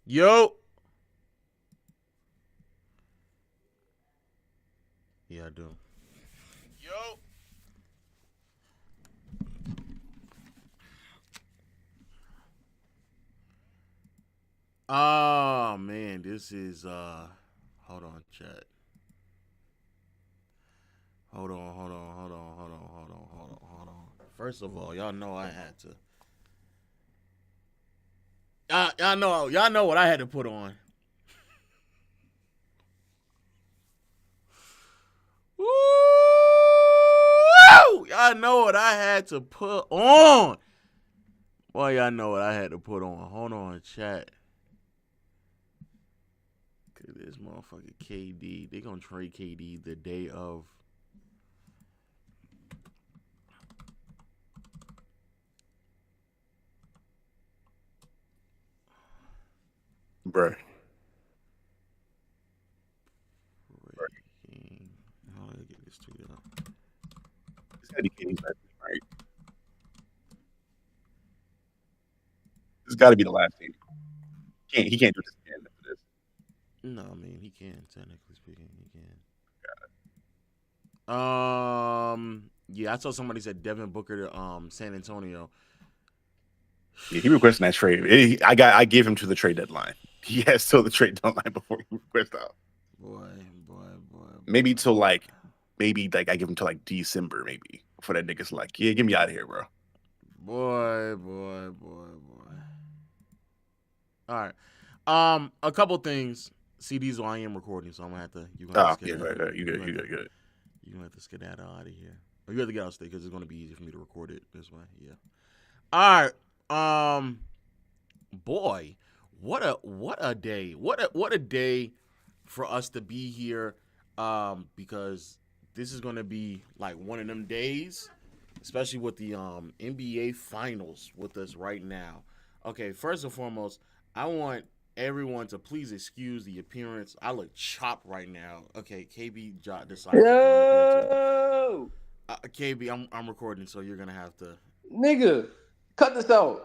Yo. Yeah, I do. Yo. Oh man, this is hold on, chat. Hold on. First of all, y'all know I had to. Y'all know what I had to put on. Woo! Y'all know what I had to put on. Boy, y'all know what I had to put on. Hold on, chat. Cause this motherfucker KD, they gonna trade KD the day of. Bruh. Breaking. How do I get this tweet up? It's gotta be KD's last team, right? It's gotta be the last team. He can't do this again after this. No, I mean he can. Technically speaking, he can. Yeah, I saw somebody said Devin Booker to San Antonio. Yeah, he requested that trade. I gave him to the trade deadline. He has till the trade deadline before he requests out. Boy, boy, boy, Maybe boy. till maybe I give him till like December, maybe. For that nigga's like, yeah, get me out of here, bro. Boy. All right. A couple things. CDs, I am recording, so I'm gonna have to. You gonna have to Oh, yeah, skedaddle. right. You good, good. You gonna have to skedaddle out of here. Or you have to get out of state because it's gonna be easier for me to record it this way. Yeah. All right. Boy, what a day. What a day for us to be here. Because this is gonna be like one of them days, especially with the NBA finals with us right now. Okay, first and foremost, I want everyone to please excuse the appearance. I look chopped right now. Okay, KB decided to join here too. Yo, KB, I'm recording, so you're gonna have to nigga, cut this out.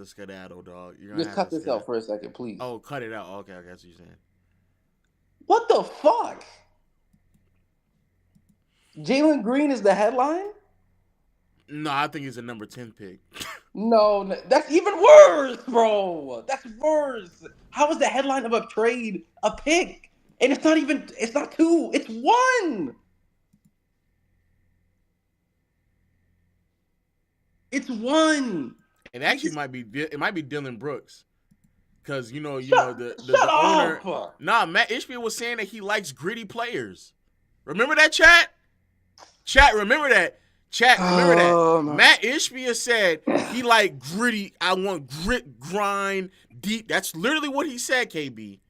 skedaddle, dog. You're gonna Just have to cut this skedaddle. out for a second, please. Oh, cut it out. Okay, I guess you're saying. What the fuck? Jalen Green is the headline? No, I think it's a number 10 pick. No, that's even worse, bro. That's worse. How is the headline of a trade a pick? And it's not even, it's not two, it's one. It's one. It You actually just might be Dylan Brooks. Cause shut the owner. up. Nah, Matt Ishbia was saying that he likes gritty players. Remember that, chat? Chat, remember that. Chat, remember that. Um, Matt Ishbia said he like gritty. I want grit, grind, deep. That's literally what he said, KB.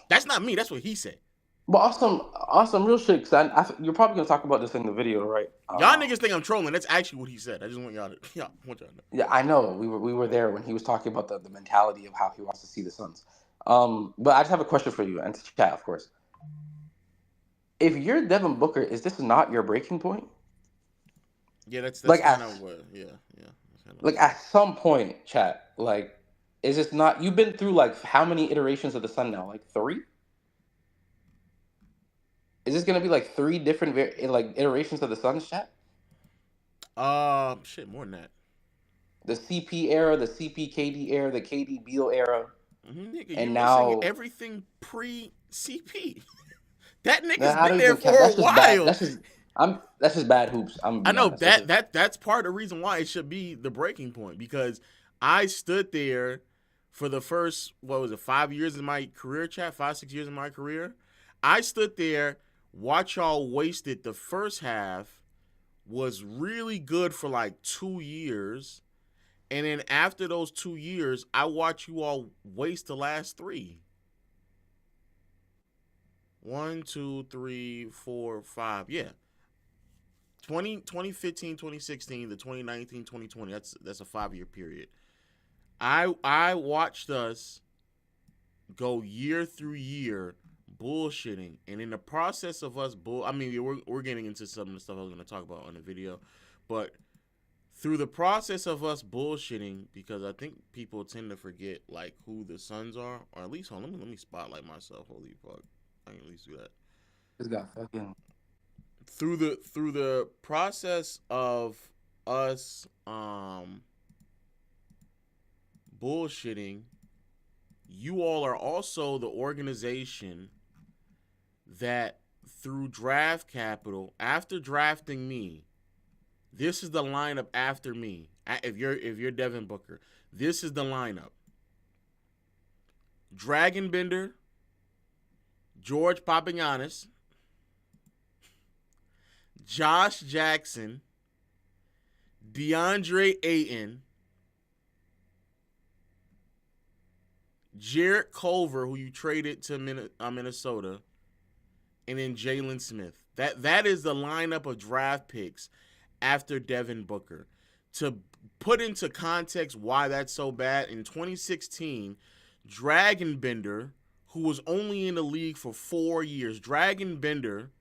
That's not me. That's what he said. but awesome, real shit. Cause you're probably gonna talk about this in the video, right? Y'all niggas think I'm trolling. That's actually what he said. I just want y'all to, want y'all to know. Yeah, I know. We were there when he was talking about the mentality of how he wants to see the Suns. But I just have a question for you and to chat, of course. If you're Devin Booker, is this not your breaking point? Yeah, that's Like kind at of what. Yeah. That's kind of like at some point, chat. Like, is this not? You've been through like how many iterations of the Sun now? Like three? Is this gonna be like three different like iterations of the Suns, chat? shit, more than that. The CP era, the CP KD era, the KD Beal era, Nigga, you're and missing now everything pre CP. That nigga's I don't been there even for count. a That's just bad. while. That's just bad hoops. I'm gonna I be know honest. that's part of the reason why it should be the breaking point because I stood there for the first 5 years in my career, chat 5 6 years in my career. I stood there, watch y'all wasted the first half, was really good for like 2 years, and then after those 2 years, I watch you all waste the last three. One, two, three, four, five. Yeah. 2015, 2016, the 2019, 2020. That's a 5 year period. I watched us go year through year bullshitting, and in the process of us I mean, we're getting into some of the stuff I was going to talk about on the video, but through the process of us bullshitting, because I think people tend to forget like who the Suns are, or at least hold on, let me spotlight myself. Holy fuck, I can at least do that. This guy fucking. Through the process of us bullshitting, you all are also the organization that through draft capital, after drafting me, this is the lineup after me. If you're Devin Booker, this is the lineup. Dragon Bender, George Papagiannis, Josh Jackson, DeAndre Ayton, Jarrett Culver, who you traded to Minnesota, and then Jalen Smith. That is the lineup of draft picks after Devin Booker. To put into context why that's so bad, in 2016, Dragon Bender, who was only in the league for 4 years, Dragon Bender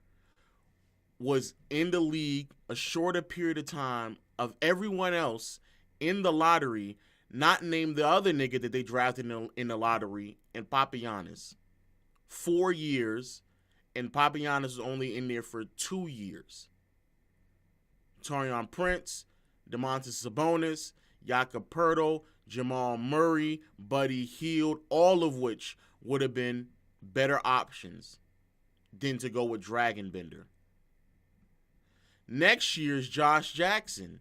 was in the league a shorter period of time of everyone else in the lottery, not named the other nigga that they drafted in the lottery, and Papagiannis. 4 years, and Papagiannis was only in there for 2 years. Taurean Prince, Domantas Sabonis, Jakob Poeltl, Jamal Murray, Buddy Hield, all of which would have been better options than to go with Dragon Bender. Next year's Josh Jackson.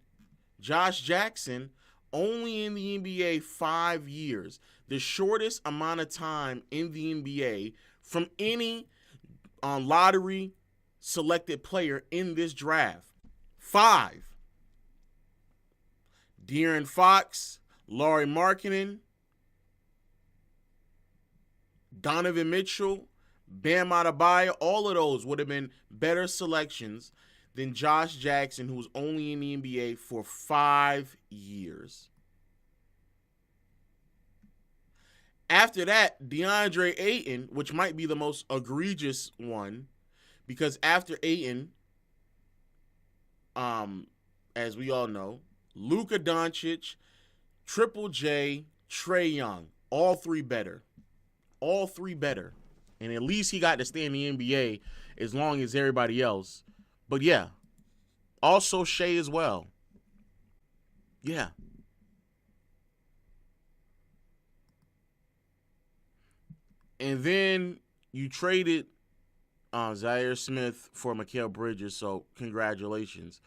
Josh Jackson, only in the NBA 5 years. The shortest amount of time in the NBA from any lottery selected player in this draft. 5. De'Aaron Fox, Lauri Markkanen, Donovan Mitchell, Bam Adebayo, all of those would have been better selections than Josh Jackson, who was only in the NBA for 5 years. After that, DeAndre Ayton, which might be the most egregious one, because after Ayton, as we all know, Luka Doncic, Triple J, Trae Young, all three better. All three better. And at least he got to stay in the NBA as long as everybody else. But yeah, also Shea as well. Yeah. And then you traded Zaire Smith for Mikal Bridges, so congratulations.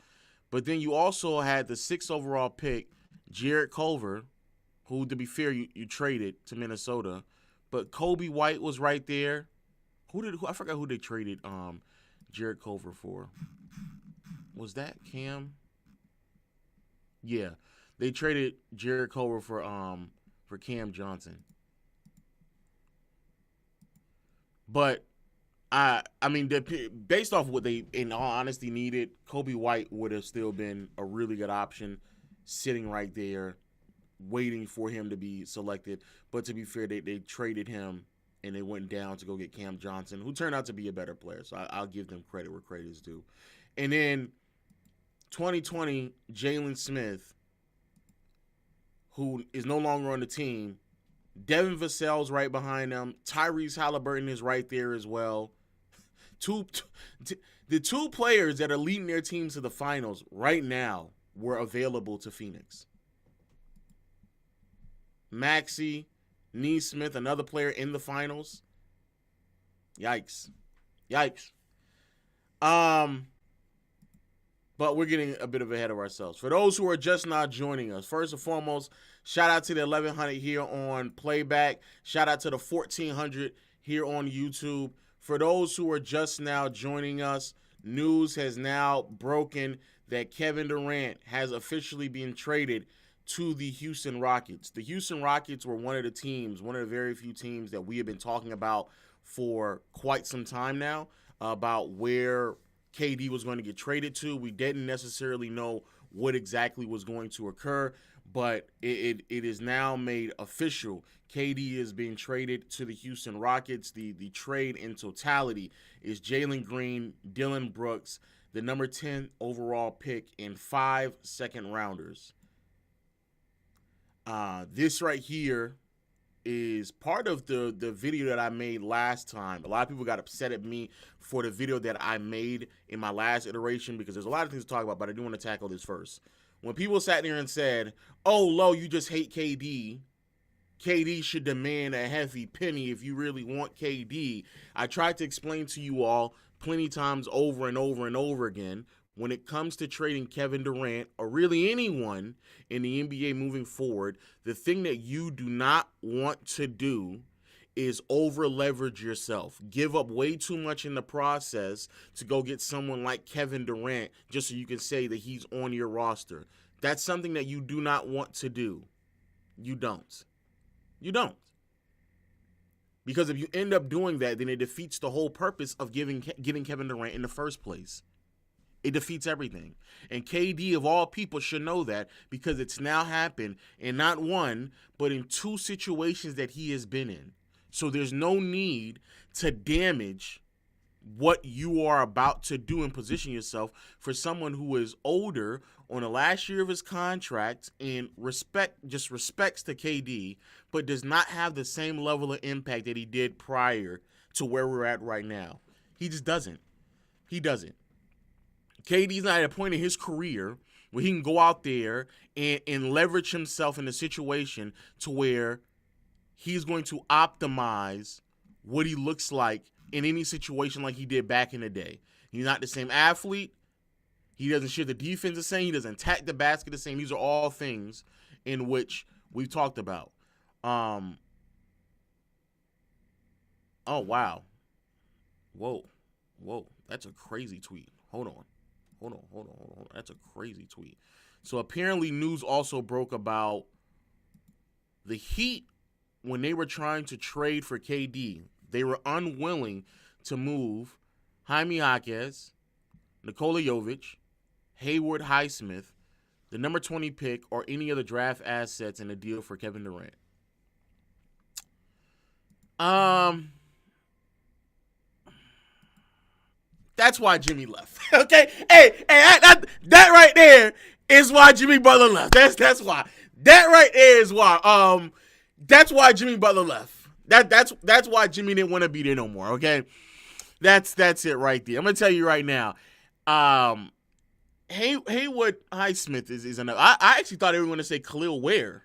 But then you also had the 6th overall pick, Jarrett Culver, who, to be fair, you traded to Minnesota. But Kobe White was right there. I forgot who they traded Jarrett Culver for. Was that Cam? Yeah. They traded Jarrett Culver for Cam Johnson. But I mean, based off what they, in all honesty, needed, Kobe White would have still been a really good option, sitting right there, waiting for him to be selected. But to be fair, they traded him and they went down to go get Cam Johnson, who turned out to be a better player. So I'll give them credit where credit is due. And then 2020, Jalen Smith, who is no longer on the team. Devin Vassell's right behind them. Tyrese Halliburton is right there as well. The two players that are leading their teams to the finals right now were available to Phoenix. Maxey, Nesmith, another player in the finals. Yikes. But we're getting a bit of ahead of ourselves. For those who are just now joining us, first and foremost, shout out to the 1100 here on Playback. Shout out to the 1400 here on YouTube. For those who are just now joining us, news has now broken that Kevin Durant has officially been traded to the Houston Rockets. The Houston Rockets were one of the very few teams that we have been talking about for quite some time now, about where KD was going to get traded to. We didn't necessarily know what exactly was going to occur, but it is now made official. KD is being traded to the Houston Rockets. The trade in totality is Jalen Green, Dylan Brooks, the number 10 overall pick, and 5 second rounders. This right here is part of the video that I made last time. A lot of people got upset at me for the video that I made in my last iteration because there's a lot of things to talk about, but I do want to tackle this first. When people sat there and said, oh, Lo, you just hate KD. KD should demand a hefty penny if you really want KD. I tried to explain to you all plenty times over and over and over again, when it comes to trading Kevin Durant or really anyone in the NBA moving forward, the thing that you do not want to do is over leverage yourself. Give up way too much in the process to go get someone like Kevin Durant just so you can say that he's on your roster. That's something that you do not want to do. You don't. You don't. Because if you end up doing that, then it defeats the whole purpose of getting Kevin Durant in the first place. It defeats everything. And KD, of all people, should know that because it's now happened in not one, but in 2 situations that he has been in. So there's no need to damage what you are about to do and position yourself for someone who is older on the last year of his contract and respects to KD, but does not have the same level of impact that he did prior to where we're at right now. He just doesn't. He doesn't. KD's not at a point in his career where he can go out there and leverage himself in a situation to where he's going to optimize what he looks like in any situation like he did back in the day. He's not the same athlete. He doesn't share the defense the same. He doesn't attack the basket the same. These are all things in which we've talked about. Oh, wow. Whoa. That's a crazy tweet. Hold on. That's a crazy tweet. So apparently news also broke about the Heat when they were trying to trade for KD. They were unwilling to move Jaime Jaquez, Nikola Jovic, Hayward Highsmith, the number 20 pick, or any other draft assets in a deal for Kevin Durant. That's why Jimmy left. Okay? Hey, that right there is why Jimmy Butler left. That's why. That right there is why. That's why Jimmy Butler left. That's why Jimmy didn't want to be there no more, okay? That's it right there. I'm going to tell you right now. Hayward Highsmith is another. I actually thought they were going to say Khalil Ware.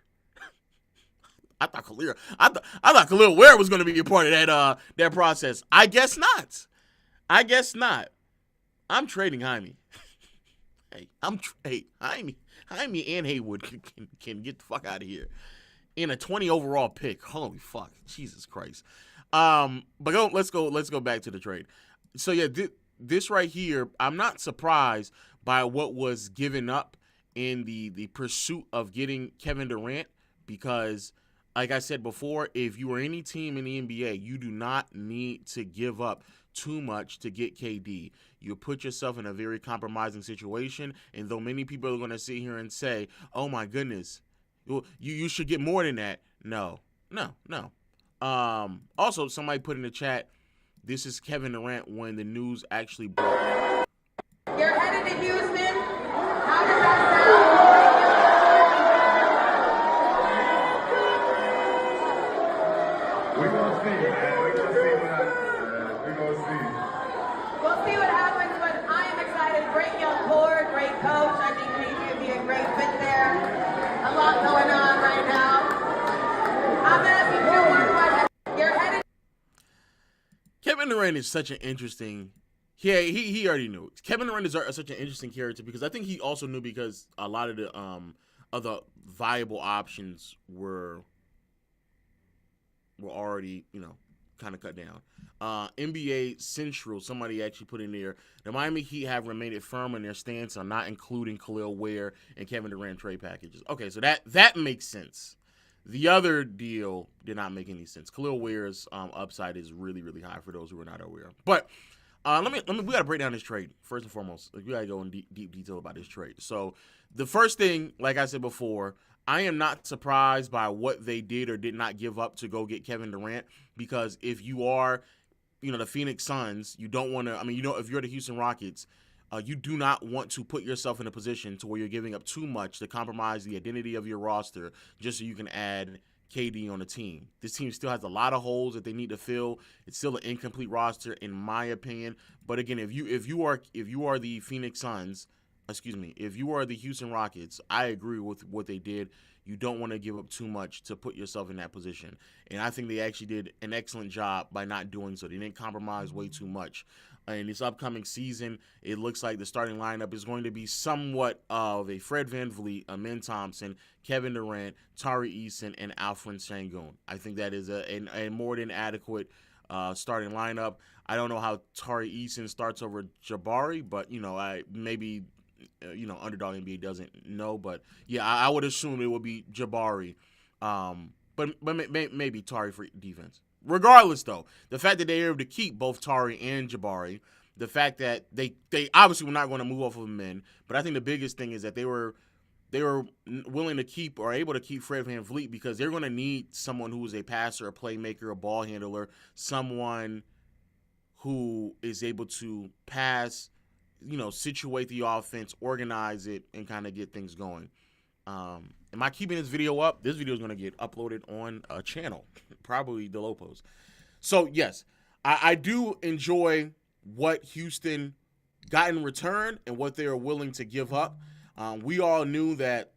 I thought Khalil Ware was going to be a part of that process. I guess not. I'm trading Jaime. Jaime and Haywood can get the fuck out of here. In a 20 overall pick. Holy fuck. Jesus Christ. But let's go back to the trade. So yeah, this right here, I'm not surprised by what was given up in the pursuit of getting Kevin Durant because like I said before, if you are any team in the NBA, you do not need to give up too much to get KD. You put yourself in a very compromising situation, and though many people are going to sit here and say, oh my goodness, you should get more than that. No. Also, somebody put in the chat, this is Kevin Durant when the news actually broke. You're headed to Houston. How does that sound? We're going to see, man. We're going to see we're going to see. We'll see what happens, but I am excited. Great young core, great coach. I think KD would be a great fit there. A lot going on right now. I'm asking you one question. You're headed. Kevin Durant is such an interesting. Yeah, he already knew. Kevin Durant is such an interesting character because I think he also knew because a lot of the other viable options were already, kind of cut down. NBA Central, somebody actually put in there, the Miami Heat have remained firm in their stance on not including Khalil Ware and Kevin Durant trade packages. Okay, so that makes sense. The other deal did not make any sense. Khalil Ware's upside is really, really high for those who are not aware. But we got to break down this trade first and foremost. We got to go in deep detail about this trade. So the first thing, like I said before, I am not surprised by what they did or did not give up to go get Kevin Durant because if you are, the Phoenix Suns, you don't want to. I mean, if you're the Houston Rockets, You do not want to put yourself in a position to where you're giving up too much to compromise the identity of your roster just so you can add KD on the team. This team still has a lot of holes that they need to fill. It's still an incomplete roster, in my opinion. But again, if you are the Phoenix Suns, if you are the Houston Rockets, I agree with what they did. You don't want to give up too much to put yourself in that position. And I think they actually did an excellent job by not doing so. They didn't compromise way too much. In this upcoming season, it looks like the starting lineup is going to be somewhat of a Fred VanVleet, Amin Thompson, Kevin Durant, Tari Eason, and Alfred Sengun. I think that is a more than adequate starting lineup. I don't know how Tari Eason starts over Jabari, but Underdog NBA doesn't know, but yeah, I would assume it would be Jabari, but maybe Tari for defense. Regardless, though, the fact that they were able to keep both Tari and Jabari, the fact that they obviously were not going to move off of men, but I think the biggest thing is that they were willing to keep or able to keep Fred VanVleet because they're going to need someone who is a passer, a playmaker, a ball handler, someone who is able to pass, situate the offense, organize it, and kind of get things going. Am I keeping this video up? This video is going to get uploaded on a channel, probably the low post. So, yes, I do enjoy what Houston got in return and what they are willing to give up. We all knew that,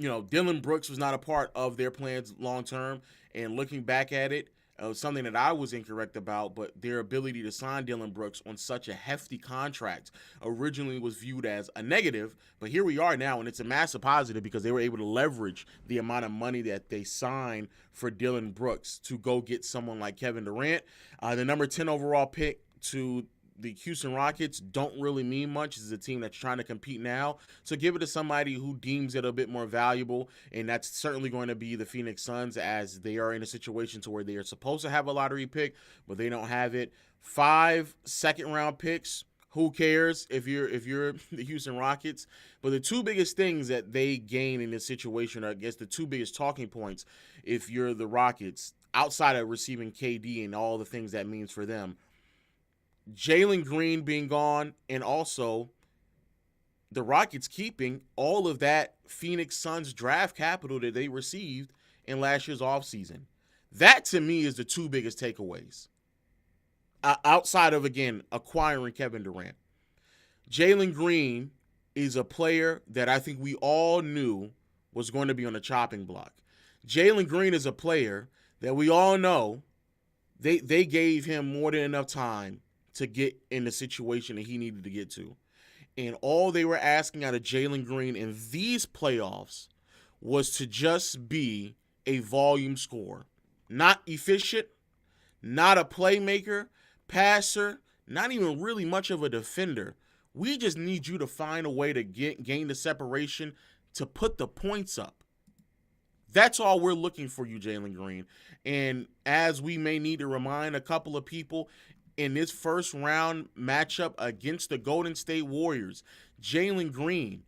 Dylan Brooks was not a part of their plans long term. And looking back at it, something that I was incorrect about, but their ability to sign Dylan Brooks on such a hefty contract originally was viewed as a negative, but here we are now, and it's a massive positive because they were able to leverage the amount of money that they signed for Dylan Brooks to go get someone like Kevin Durant. The number 10 overall pick to the Houston Rockets don't really mean much. This is a team that's trying to compete now. So give it to somebody who deems it a bit more valuable, and that's certainly going to be the Phoenix Suns, as they are in a situation to where they are supposed to have a lottery pick, but they don't have it. 5 second-round picks. Who cares if you're the Houston Rockets? But the two biggest things that they gain in this situation are, I guess, the two biggest talking points if you're the Rockets, outside of receiving KD and all the things that means for them. Jalen Green being gone, and also the Rockets keeping all of that Phoenix Suns draft capital that they received in last year's offseason. That, to me, is the two biggest takeaways. Outside of, again, acquiring Kevin Durant. Jalen Green is a player that I think we all knew was going to be on the chopping block. Jalen Green is a player that we all know they gave him more than enough time to get in the situation that he needed to get to. And all they were asking out of Jalen Green in these playoffs was to just be a volume scorer. Not efficient, not a playmaker, passer, not even really much of a defender. We just need you to find a way to gain the separation to put the points up. That's all we're looking for you, Jalen Green. And as we may need to remind a couple of people, in this first round matchup against the Golden State Warriors, Jalen Green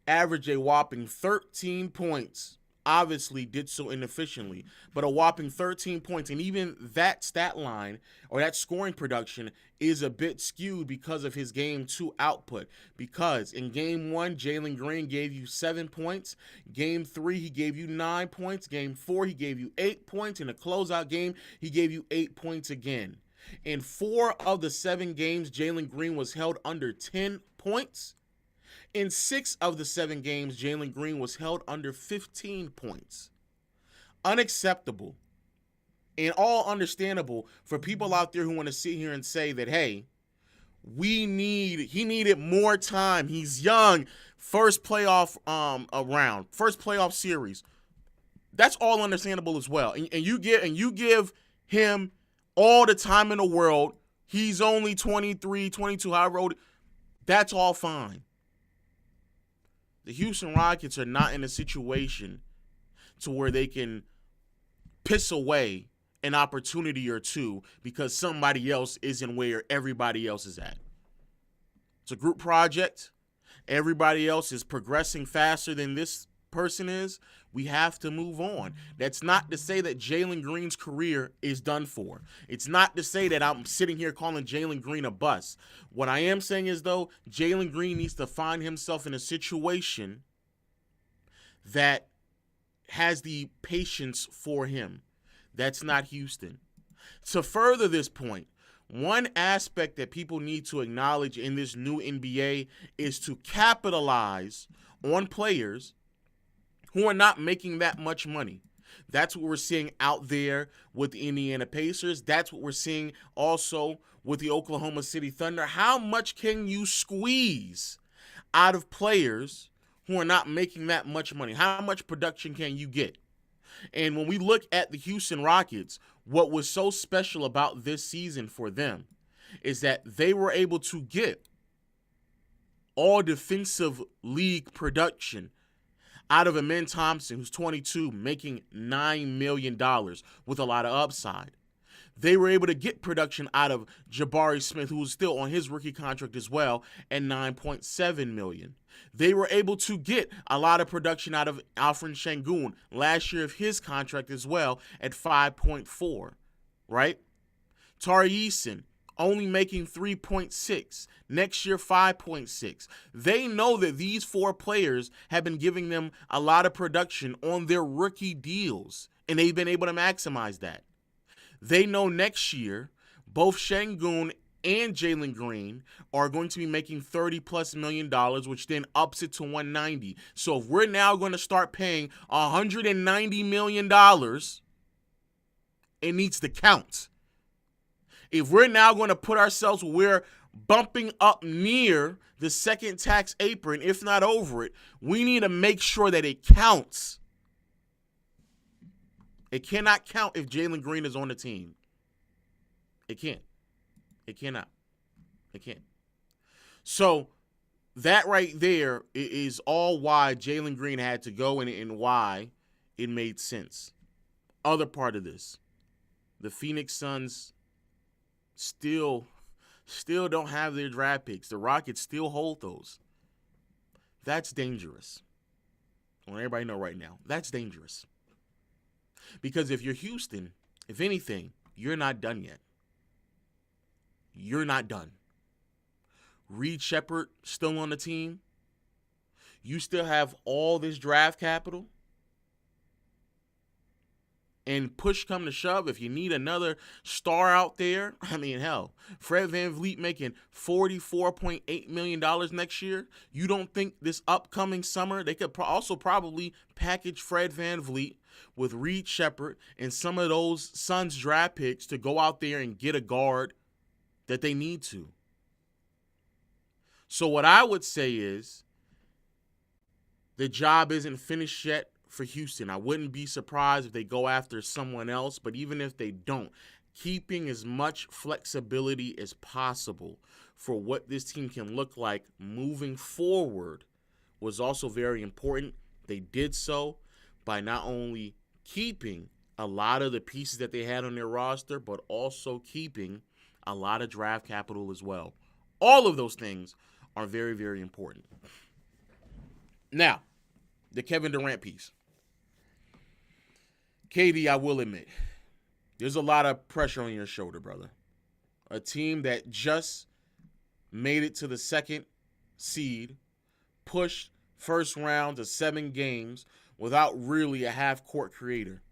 averaged a whopping 13 points. Obviously did so inefficiently, but a whopping 13 points. And even that stat line or that scoring production is a bit skewed because of his game 2 output. Because in game 1, Jalen Green gave you 7 points. Game 3, he gave you 9 points. Game 4, he gave you 8 points. In the closeout game, he gave you 8 points again. In 4 of the 7 games, Jalen Green was held under 10 points. In 6 of the 7 games, Jalen Green was held under 15 points. Unacceptable. And all understandable for people out there who want to sit here and say that, hey, he needed more time. He's young. First playoff round, first playoff series. That's all understandable as well. And you give him all the time in the world. He's only 23, 22, however old. That's all fine. The Houston Rockets are not in a situation to where they can piss away an opportunity or two because somebody else isn't where everybody else is at. It's a group project. Everybody else is progressing faster than this person is, we have to move on. That's not to say that Jalen Green's career is done for. It's not to say that I'm sitting here calling Jalen Green a bust. What I am saying is, though, Jalen Green needs to find himself in a situation that has the patience for him. That's not Houston. To further this point, one aspect that people need to acknowledge in this new NBA is to capitalize on players who are not making that much money. That's what we're seeing out there with the Indiana Pacers. That's what we're seeing also with the Oklahoma City Thunder. How much can you squeeze out of players who are not making that much money? How much production can you get? And when we look at the Houston Rockets, what was so special about this season for them is that they were able to get all defensive league production out of Amen Thompson, who's 22, making $9 million with a lot of upside. They were able to get production out of Jabari Smith, who was still on his rookie contract as well, at $9.7 million. They were able to get a lot of production out of Alfred Şengün last year of his contract as well at $5.4, right? Tari Eason only making $3.6. Next year, $5.6. They know that these four players have been giving them a lot of production on their rookie deals, and they've been able to maximize that. They know next year, both Şengün and Jalen Green are going to be making $30+ million, which then ups it to $190. So if we're now going to start paying $190 million, it needs to count. If we're now going to put ourselves where we're bumping up near the second tax apron, if not over it, we need to make sure that it counts. It cannot count if Jalen Green is on the team. It can't. It cannot. It can't. So that right there is all why Jalen Green had to go and why it made sense. Other part of this, the Phoenix Suns still don't have their draft picks. The Rockets still hold those. That's dangerous. I want everybody to know right now, that's dangerous. Because if you're Houston, if anything, you're not done yet. You're not done. Reed Shepherd still on the team. You still have all this draft capital. And push come to shove, if you need another star out there, I mean, hell, Fred VanVleet making $44.8 million next year. You don't think this upcoming summer they could also probably package Fred VanVleet with Reed Shepherd and some of those Suns draft picks to go out there and get a guard that they need to? So what I would say is the job isn't finished yet for Houston. I wouldn't be surprised if they go after someone else, but even if they don't, keeping as much flexibility as possible for what this team can look like moving forward was also very important. They did so by not only keeping a lot of the pieces that they had on their roster, but also keeping a lot of draft capital as well. All of those things are very, very important. Now, the Kevin Durant piece. KD, I will admit, there's a lot of pressure on your shoulder, brother. A team that just made it to the second seed, pushed first round to 7 games without really a half-court creator.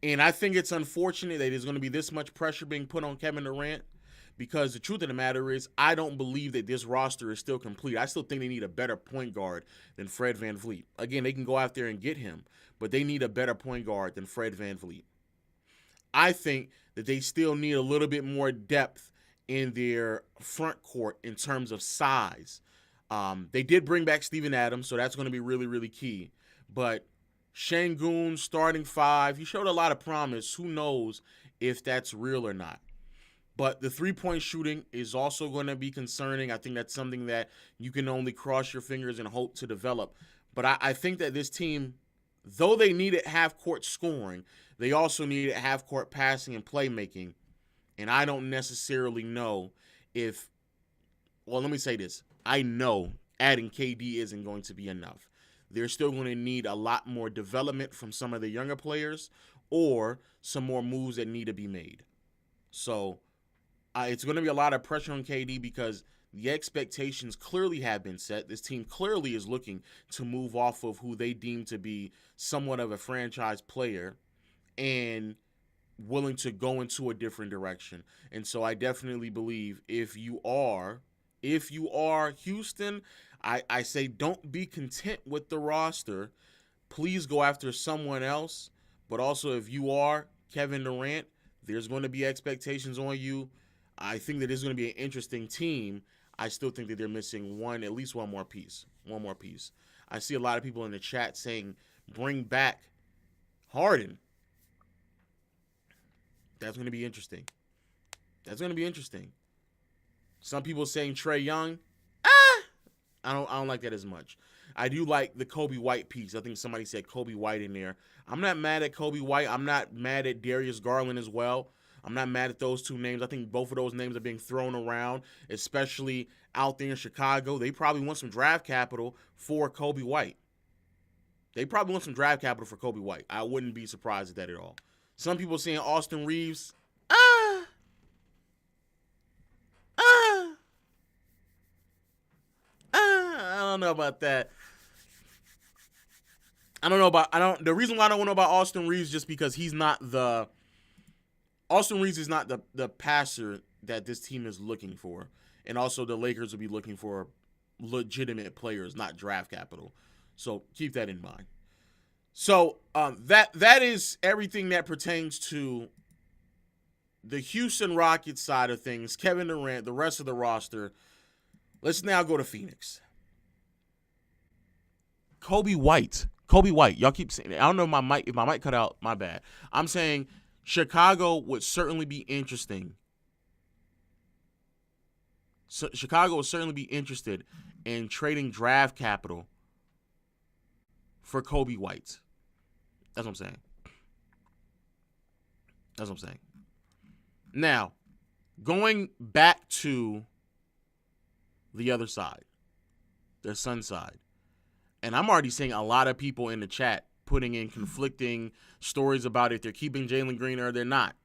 And I think it's unfortunate that there's going to be this much pressure being put on Kevin Durant, because the truth of the matter is I don't believe that this roster is still complete. I still think they need a better point guard than Fred VanVleet. Again, they can go out there and get him, but they need a better point guard than Fred VanVleet. I think that they still need a little bit more depth in their front court in terms of size. They did bring back Steven Adams, so that's going to be really, really key. But Şengün starting 5, he showed a lot of promise. Who knows if that's real or not. But the three-point shooting is also going to be concerning. I think that's something that you can only cross your fingers and hope to develop. But I think that this team, though they needed half-court scoring, they also needed half-court passing and playmaking. And I don't necessarily know if – well, let me say this. I know adding KD isn't going to be enough. they're still going to need a lot more development from some of the younger players or some more moves that need to be made. So it's going to be a lot of pressure on KD because the expectations clearly have been set. This team clearly is looking to move off of who they deem to be somewhat of a franchise player and willing to go into a different direction. And so I definitely believe if you are Houston, I say don't be content with the roster. Please go after someone else. But also if you are Kevin Durant, there's going to be expectations on you. I think that it's going to be an interesting team. I still think that they're missing at least one more piece. I see a lot of people in the chat saying, bring back Harden. That's going to be interesting. Some people saying Trae Young. I don't like that as much. I do like the Kobe White piece. I think somebody said Kobe White in there. I'm not mad at Kobe White. I'm not mad at Darius Garland as well. I'm not mad at those two names. I think both of those names are being thrown around, especially out there in Chicago. They probably want some draft capital for Kobe White. I wouldn't be surprised at that at all. Some people saying Austin Reeves. I don't know about that. The reason why I don't know about Austin Reeves just because Austin Reeves is not the passer that this team is looking for. And also the Lakers will be looking for legitimate players, not draft capital. So keep that in mind. So that is everything that pertains to the Houston Rockets side of things. Kevin Durant, the rest of the roster. Let's now go to Phoenix. Kobe White. Y'all keep saying it. I don't know if my mic cut out, my bad. I'm saying Chicago would certainly be interesting. So Chicago would certainly be interested in trading draft capital for Kobe White. That's what I'm saying. Now, going back to the other side, their Sun side. And I'm already seeing a lot of people in the chat putting in conflicting stories about if they're keeping Jalen Green or they're not.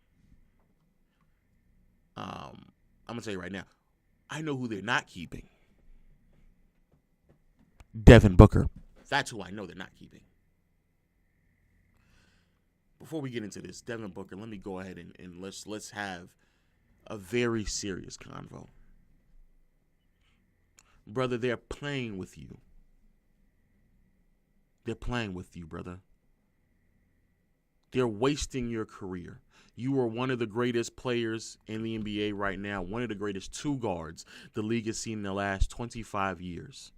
I'm going to tell you right now, I know who they're not keeping. Devin Booker. That's who I know they're not keeping. Before we get into this, Devin Booker, let me go ahead and let's have a very serious convo. Brother, they're playing with you. They're playing with you, brother. They're wasting your career. You are one of the greatest players in the NBA right now, one of the greatest two guards the league has seen in the last 25 years.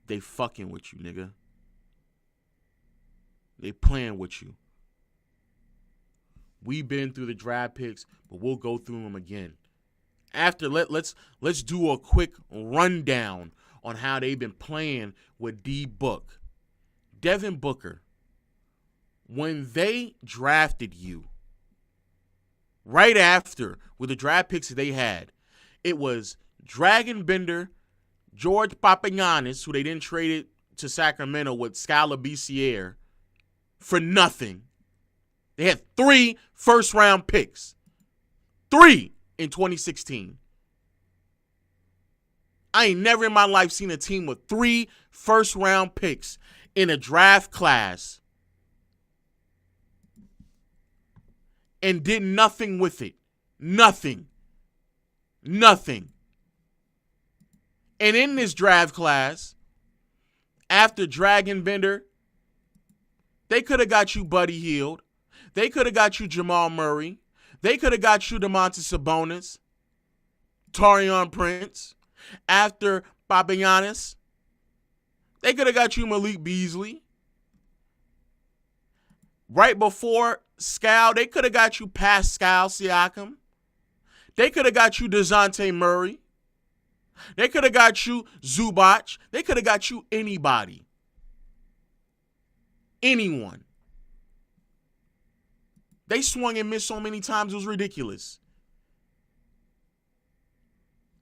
They fucking with you, nigga. They playing with you. We've been through the draft picks, but we'll go through them again. After let's do a quick rundown on how they've been playing with D-Book. Devin Booker, when they drafted you, right after with the draft picks that they had, it was Dragon Bender, George Papagiannis, who they didn't trade it to Sacramento with Scala Biciere for nothing. They had 3 first-round picks. 3 in 2016. I ain't never in my life seen a team with 3 first-round picks in a draft class and did nothing with it. Nothing. And in this draft class, after Dragon Bender, they could have got you Buddy Hield. They could have got you Jamal Murray. They could have got you Domantas Sabonis, Taurean Prince. After Papagiannis, they could have got you Malik Beasley. Right before Scal, they could have got you Pascal Siakam. They could have got you DeJounte Murray. They could have got you Zubac. They could have got you anybody. Anyone. They swung and missed so many times, it was ridiculous.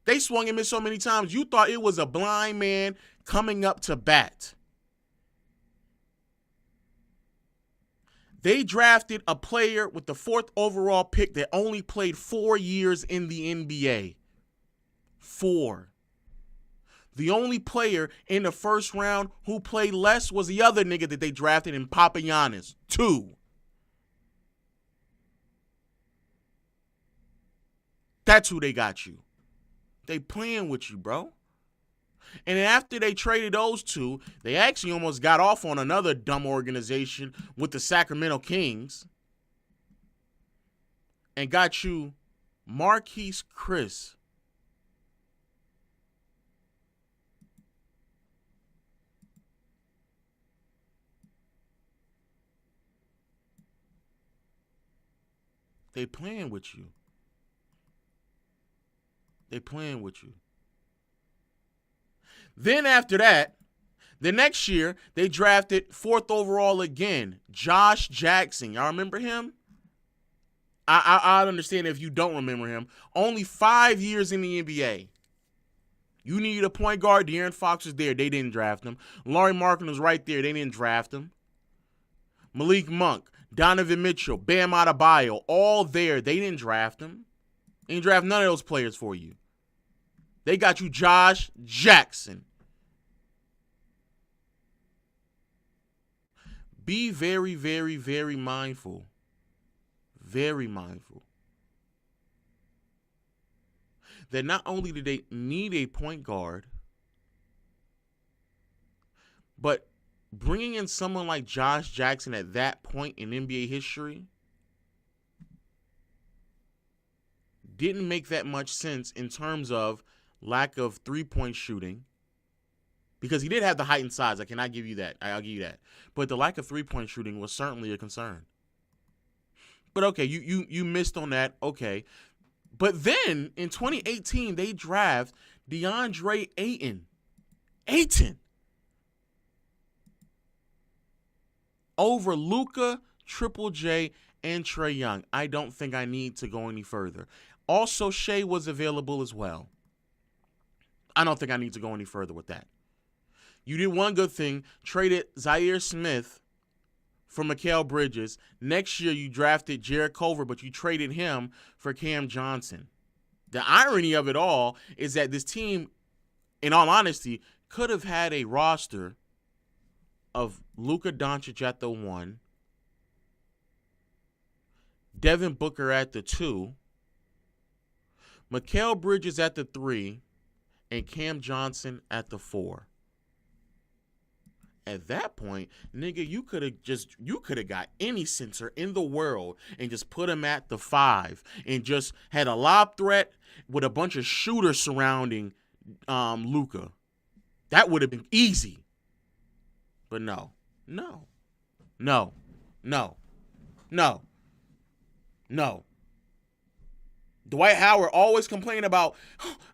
They swung and missed so many times, you thought it was a blind man coming up to bat. They drafted a player with the 4th overall pick that only played 4 years in the NBA. 4. The only player in the first round who played less was the other nigga that they drafted in Papagiannis. 2. That's who they got you. They playing with you, bro. And then after they traded those 2, they actually almost got off on another dumb organization with the Sacramento Kings and got you Marquise Chris. They playing with you. They playing with you. Then after that, the next year, they drafted 4th overall again, Josh Jackson. Y'all remember him? I understand if you don't remember him. Only 5 years in the NBA. You need a point guard. De'Aaron Fox was there. They didn't draft him. Lauri Markkanen was right there. They didn't draft him. Malik Monk, Donovan Mitchell, Bam Adebayo, all there. They didn't draft him. They didn't draft none of those players for you. They got you Josh Jackson. Be very, very, very mindful. Very mindful. That not only do they need a point guard, but bringing in someone like Josh Jackson at that point in NBA history didn't make that much sense in terms of lack of three-point shooting, because he did have the height and size. I cannot give you that. I'll give you that. But the lack of three-point shooting was certainly a concern. But okay, you missed on that. Okay. But then in 2018, they draft DeAndre Ayton over Luka, Triple J, and Trae Young. I don't think I need to go any further. Also, Shea was available as well. I don't think I need to go any further with that. You did one good thing, traded Zaire Smith for Mikal Bridges. Next year, you drafted Jarrett Culver, but you traded him for Cam Johnson. The irony of it all is that this team, in all honesty, could have had a roster of Luka Doncic at the 1, Devin Booker at the 2, Mikal Bridges at the 3, and Cam Johnson at the 4. At that point, nigga, you could have got any center in the world and just put him at the 5 and just had a lob threat with a bunch of shooters surrounding Luka. That would have been easy. But no. Dwight Howard always complaining about,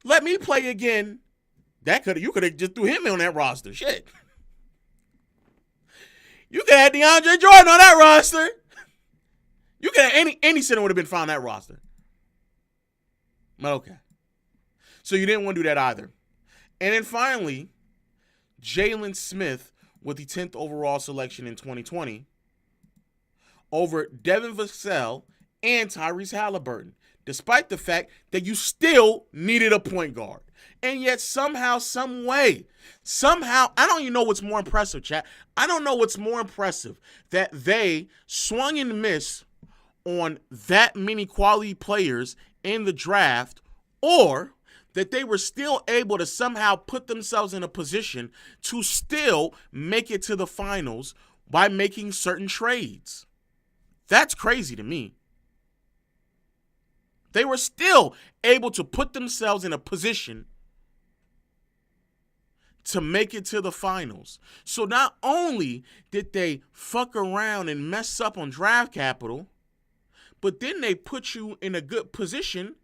let me play again. You could have just threw him on that roster. Shit. You could have DeAndre Jordan on that roster. You could have any center would have been found on that roster. But okay. So you didn't want to do that either. And then finally, Jalen Smith with the 10th overall selection in 2020 over Devin Vassell and Tyrese Halliburton, despite the fact that you still needed a point guard. And yet somehow, some way, I don't even know what's more impressive, chat. I don't know what's more impressive, that they swung and missed on that many quality players in the draft, or that they were still able to somehow put themselves in a position to still make it to the finals by making certain trades. That's crazy to me. They were still able to put themselves in a position to make it to the finals. So not only did they fuck around and mess up on draft capital, but then they put you in a good position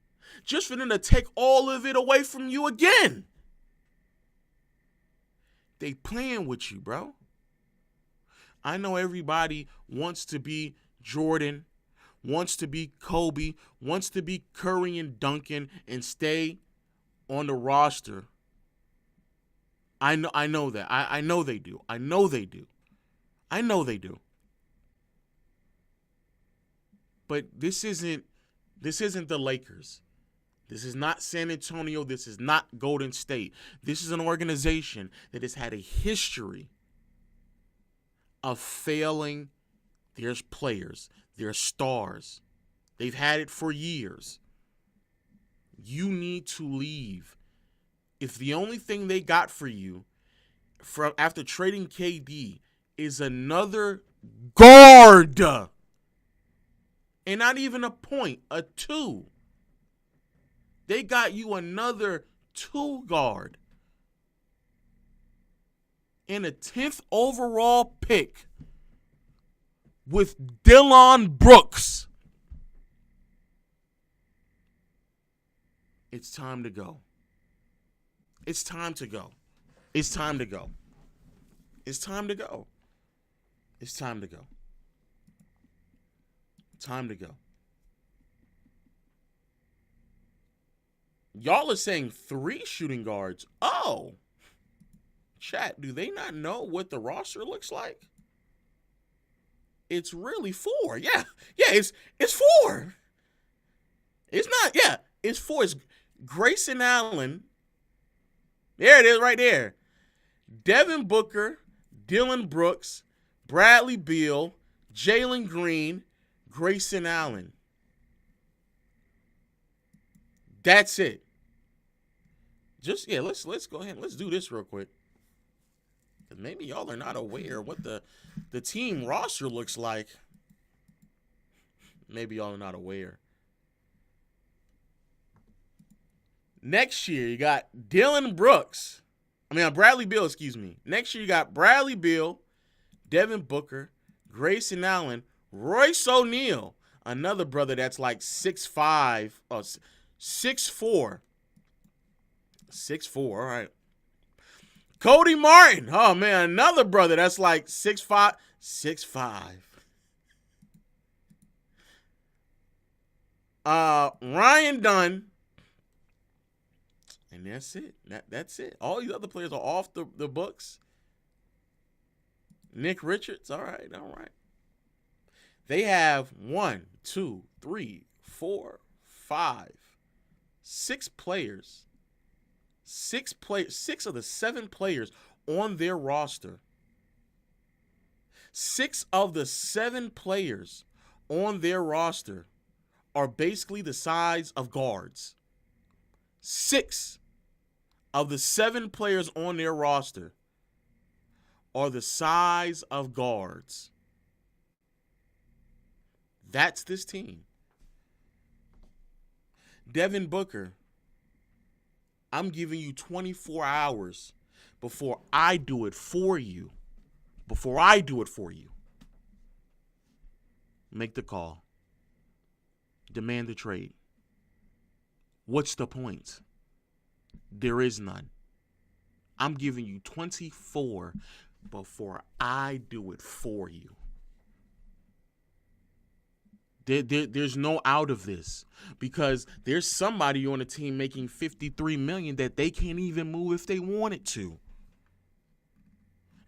just for them to take all of it away from you again. They playing with you, bro. I know everybody wants to be Jordan, wants to be Kobe, wants to be Curry and Duncan and stay on the roster. I know that. I know they do. I know they do. But this isn't the Lakers. This is not San Antonio. This is not Golden State. This is an organization that has had a history of failing their players, their stars. They've had it for years. You need to leave. If the only thing they got for you from after trading KD is another guard, and not even a point, a 2. They got you another 2 guard and a 10th overall pick with Dillon Brooks. It's time to go. It's time to go. It's time to go. It's time to go. It's time to go. Time to go. Y'all are saying 3 shooting guards. Oh. Chat, do they not know what the roster looks like? It's really 4. Yeah, it's 4. It's not, yeah, it's 4. It's Grayson Allen. There it is right there. Devin Booker, Dillon Brooks, Bradley Beal, Jalen Green, Grayson Allen. That's it. Just, yeah, let's go ahead and let's do this real quick. Because maybe y'all are not aware what the team roster looks like. Maybe y'all are not aware. Next year, you got Bradley Beal, excuse me. Next year, you got Bradley Beal, Devin Booker, Grayson Allen, Royce O'Neal, another brother that's like 6'5", 6'4". 6'4", all right. Cody Martin, oh man, another brother that's like 6'5", 6'5". Ryan Dunn. And that's it. That's it. All these other players are off the books. Nick Richards, all right. They have 1, 2, 3, 4, 5, 6 players. 6 of the 7 players on their roster. 6 of the 7 players on their roster are basically the size of guards. 6 of the 7 players on their roster are the size of guards. That's this team. Devin Booker, I'm giving you 24 hours before I do it for you. Make the call. Demand the trade. What's the point? There is none. I'm giving you 24 before I do it for you. There's no out of this because there's somebody on the team making $53 million that they can't even move if they wanted to.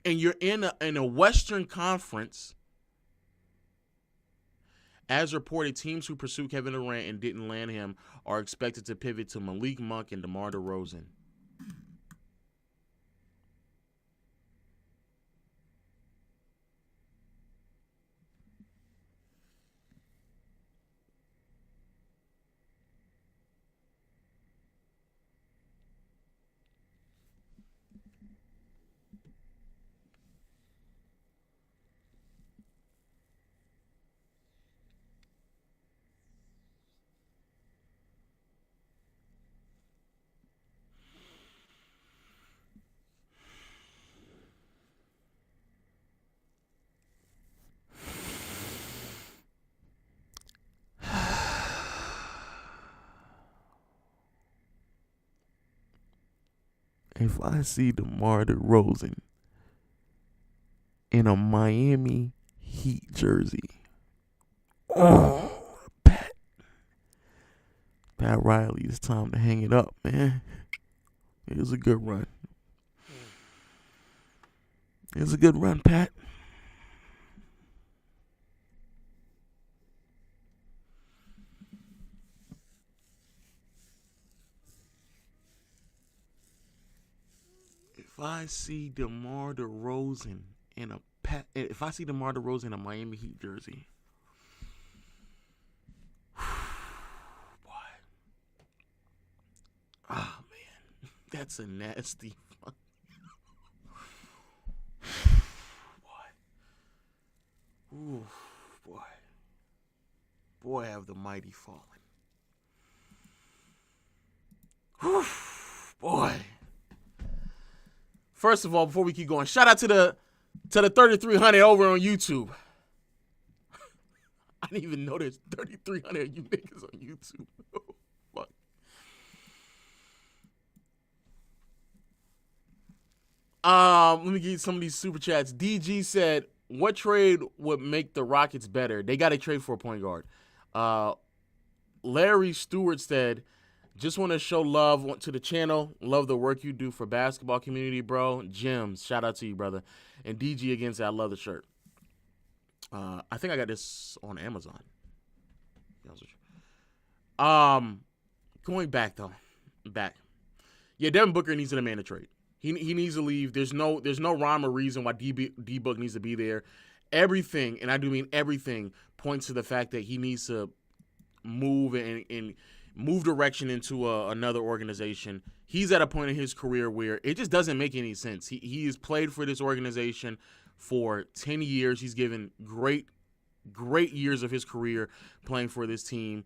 And you're in a Western Conference. As reported, teams who pursued Kevin Durant and didn't land him are expected to pivot to Malik Monk and DeMar DeRozan. If I see DeMar DeRozan in a Miami Heat jersey, Pat Riley, it's time to hang it up, man. It was a good run. It was a good run, Pat. I see DeMar DeRozan in a Miami Heat jersey, boy, oh man, that's a nasty boy. Ooh, boy, have the mighty fallen. Whew, boy. First of all, before we keep going, shout out to the 3,300 over on YouTube. I didn't even know there's 3,300 of you niggas on YouTube. Fuck. Let me get you some of these super chats. DG said, "What trade would make the Rockets better? They got to trade for a point guard." Larry Stewart said, "Just want to show love to the channel. Love the work you do for basketball community, bro. Gems, shout out to you, brother." And DG again said, "I love the shirt." I think I got this on Amazon. Going back though, yeah, Devin Booker needs to demand a trade. He needs to leave. There's no rhyme or reason why D-Book needs to be there. Everything, and I do mean everything, points to the fact that he needs to move and move direction into another organization. He's at a point in his career where it just doesn't make any sense. He has played for this organization for 10 years. He's given great years of his career playing for this team.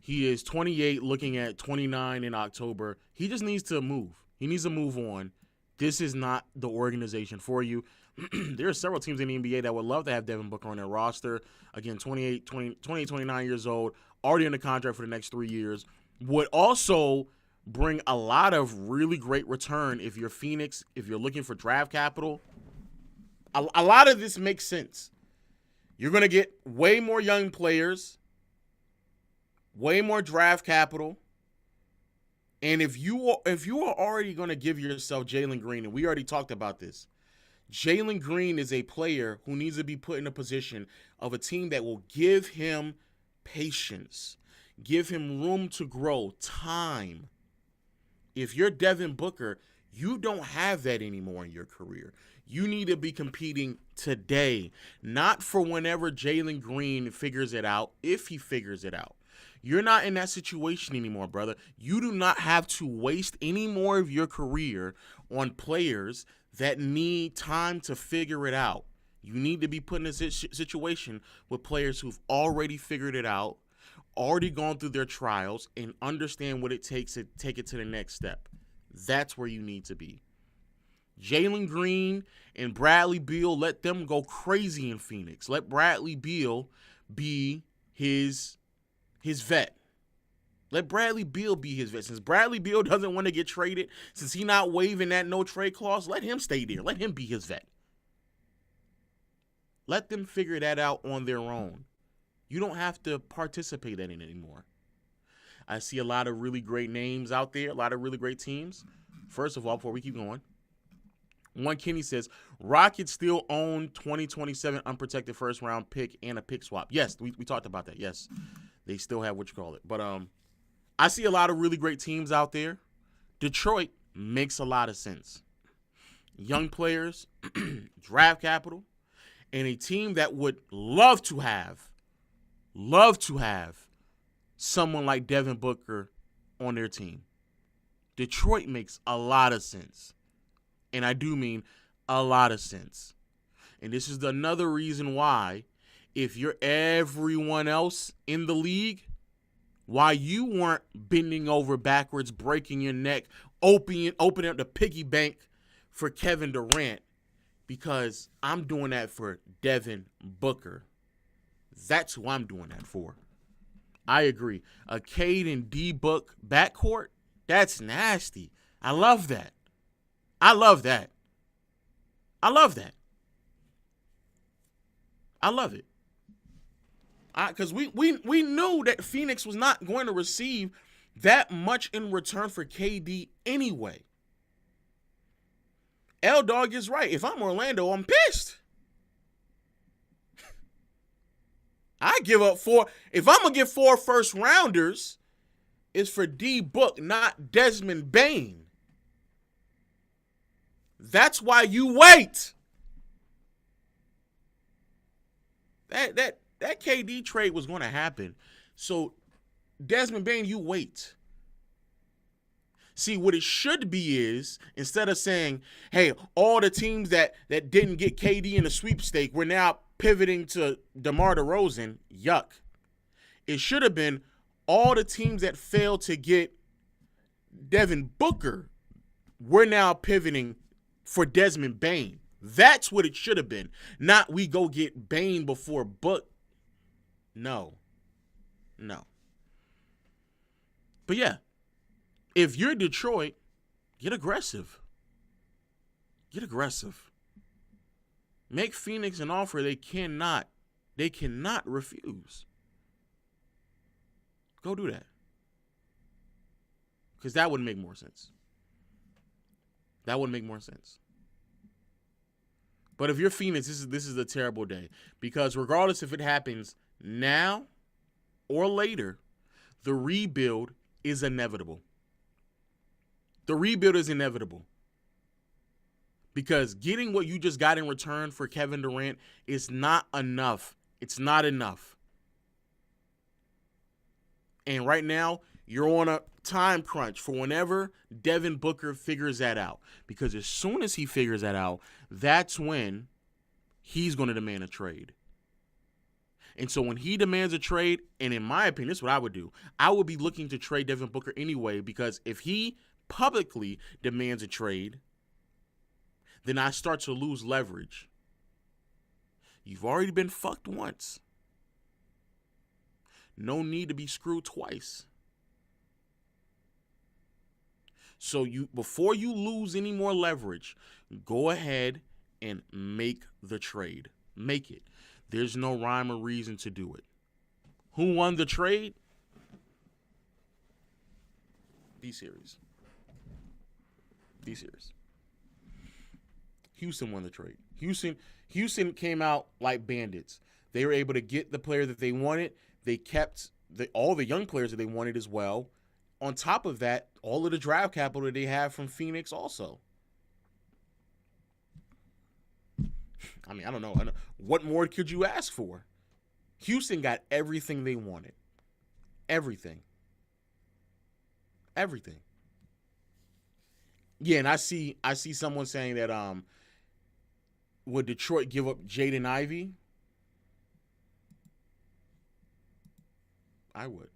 He is 28, looking at 29 in October. He just needs to move. He needs to move on. This is not the organization for you. There are several teams in the NBA that would love to have Devin Booker on their roster. Again, 29 years old, already under contract for the next 3 years. Would also bring a lot of really great return if you're Phoenix, if you're looking for draft capital. A lot of this makes sense. You're going to get way more young players, way more draft capital. And if you are already going to give yourself Jalen Green, and we already talked about this, Jalen Green is a player who needs to be put in a position of a team that will give him patience, give him room to grow, time. If you're Devin Booker, you don't have that anymore in your career. You need to be competing today, not for whenever Jalen Green figures it out, if he figures it out. You're not in that situation anymore, brother. You do not have to waste any more of your career on players that need time to figure it out. You need to be put in a situation with players who've already figured it out, already gone through their trials, and understand what it takes to take it to the next step. That's where you need to be. Jalen Green and Bradley Beal, let them go crazy in Phoenix. Let Bradley Beal be his vet. Let Bradley Beal be his vet. Since Bradley Beal doesn't want to get traded, since he's not waiving that no trade clause, let him stay there. Let him be his vet. Let them figure that out on their own. You don't have to participate in it anymore. I see a lot of really great names out there, a lot of really great teams. First of all, before we keep going, One Kenny says, Rockets still own 2027 unprotected first round pick and a pick swap. Yes, we talked about that. Yes, they still have what you call it. But I see a lot of really great teams out there. Detroit makes a lot of sense. Young players, draft capital, and a team that would love to have someone like Devin Booker on their team. Detroit makes a lot of sense. And I do mean a lot of sense. And this is another reason why, if you're everyone else in the league, why you weren't bending over backwards, breaking your neck, opening up the piggy bank for Kevin Durant, because I'm doing that for Devin Booker. That's who I'm doing that for. I agree. A Cade and D-Book backcourt, that's nasty. I love that. I love that. I love that. I love it. Because we knew that Phoenix was not going to receive that much in return for KD anyway. L-Dog is right. If I'm Orlando, I'm pissed. I give up 4. If I'm going to get 4 first rounders, it's for D-Book, not Desmond Bane. That's why you wait. That KD trade was going to happen. So Desmond Bane, you wait. See, what it should be is, instead of saying, hey, all the teams that didn't get KD in the sweepstake, we're now pivoting to DeMar DeRozan, yuck. It should have been all the teams that failed to get Devin Booker, we're now pivoting for Desmond Bane. That's what it should have been. Not we go get Bane before Book. No. But yeah, if you're Detroit, get aggressive. Make Phoenix an offer they cannot refuse. Go do that. Because that would make more sense. But if you're Phoenix, this is a terrible day. Because regardless if it happens now or later, the rebuild is inevitable. Because getting what you just got in return for Kevin Durant is not enough. It's not enough. And right now, you're on a time crunch for whenever Devin Booker figures that out. Because as soon as he figures that out, that's when he's going to demand a trade. And so when he demands a trade, and in my opinion, this is what I would do. I would be looking to trade Devin Booker anyway, because if he publicly demands a trade, then I start to lose leverage. You've already been fucked once. No need to be screwed twice. So before you lose any more leverage, go ahead and make the trade. Make it. There's no rhyme or reason to do it. Who won the trade? Be serious. Houston won the trade. Houston came out like bandits. They were able to get the player that they wanted. They kept all the young players that they wanted as well. On top of that, all of the draft capital that they have from Phoenix also. I mean, I don't know. What more could you ask for? Houston got everything they wanted. Everything. Yeah, and I see someone saying that would Detroit give up Jaden Ivey? I would.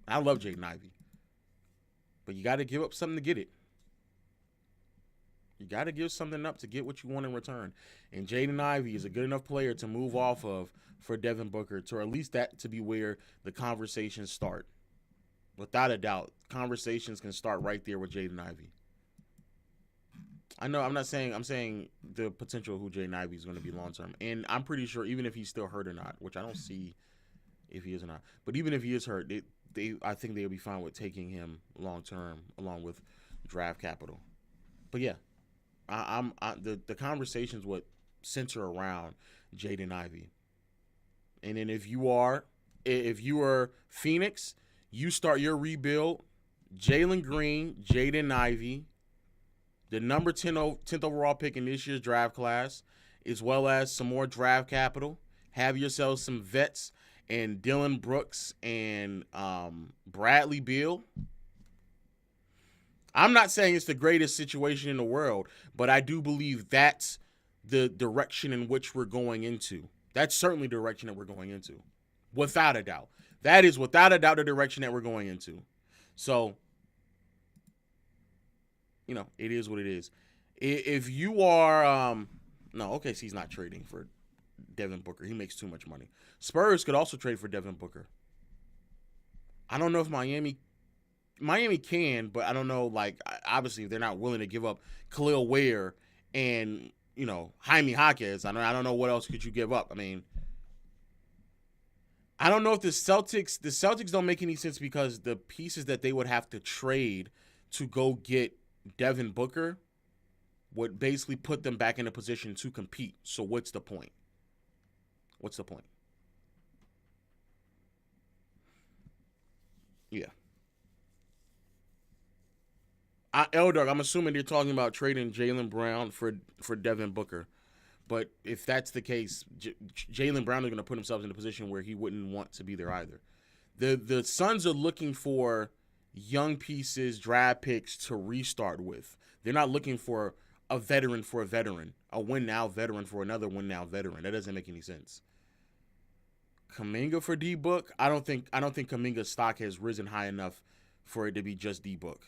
I love Jaden Ivey. But you got to give up something to get it. You got to give something up to get what you want in return. And Jaden Ivey is a good enough player to move off of for Devin Booker, to at least that to be where the conversations start. Without a doubt, conversations can start right there with Jaden Ivey. I know, I'm saying the potential of who Jaden Ivey is going to be long-term. And I'm pretty sure even if he's still hurt or not, which I don't see if he is or not, but even if he is hurt, I think they'll be fine with taking him long-term along with draft capital. But yeah, the conversations would center around Jaden Ivey. And then if you are Phoenix, you start your rebuild. Jalen Green, Jaden Ivey, the number 10th overall pick in this year's draft class, as well as some more draft capital. Have yourselves some vets and Dylan Brooks and Bradley Beal. I'm not saying it's the greatest situation in the world, but I do believe that's the direction in which we're going into. That's certainly the direction that we're going into. Without a doubt. That is without a doubt the direction that we're going into. So, it is what it is. If you are, no, OKC's not trading for Devin Booker. He makes too much money. Spurs could also trade for Devin Booker. I don't know if Miami can, but I don't know, obviously if they're not willing to give up Khalil Ware and, Jaime Jaquez. I don't know what else could you give up. I mean, I don't know if the Celtics don't make any sense because the pieces that they would have to trade to go get Devin Booker would basically put them back in a position to compete. So what's the point? Yeah. L-Dog, I'm assuming they're talking about trading Jaylen Brown for Devin Booker. But if that's the case, Jaylen Brown is going to put himself in a position where he wouldn't want to be there either. The Suns are looking for young pieces, draft picks to restart with. They're not looking for a veteran, a win-now veteran for another win-now veteran. That doesn't make any sense. Kuminga for D-Book, I don't think Kuminga's stock has risen high enough for it to be just D-Book.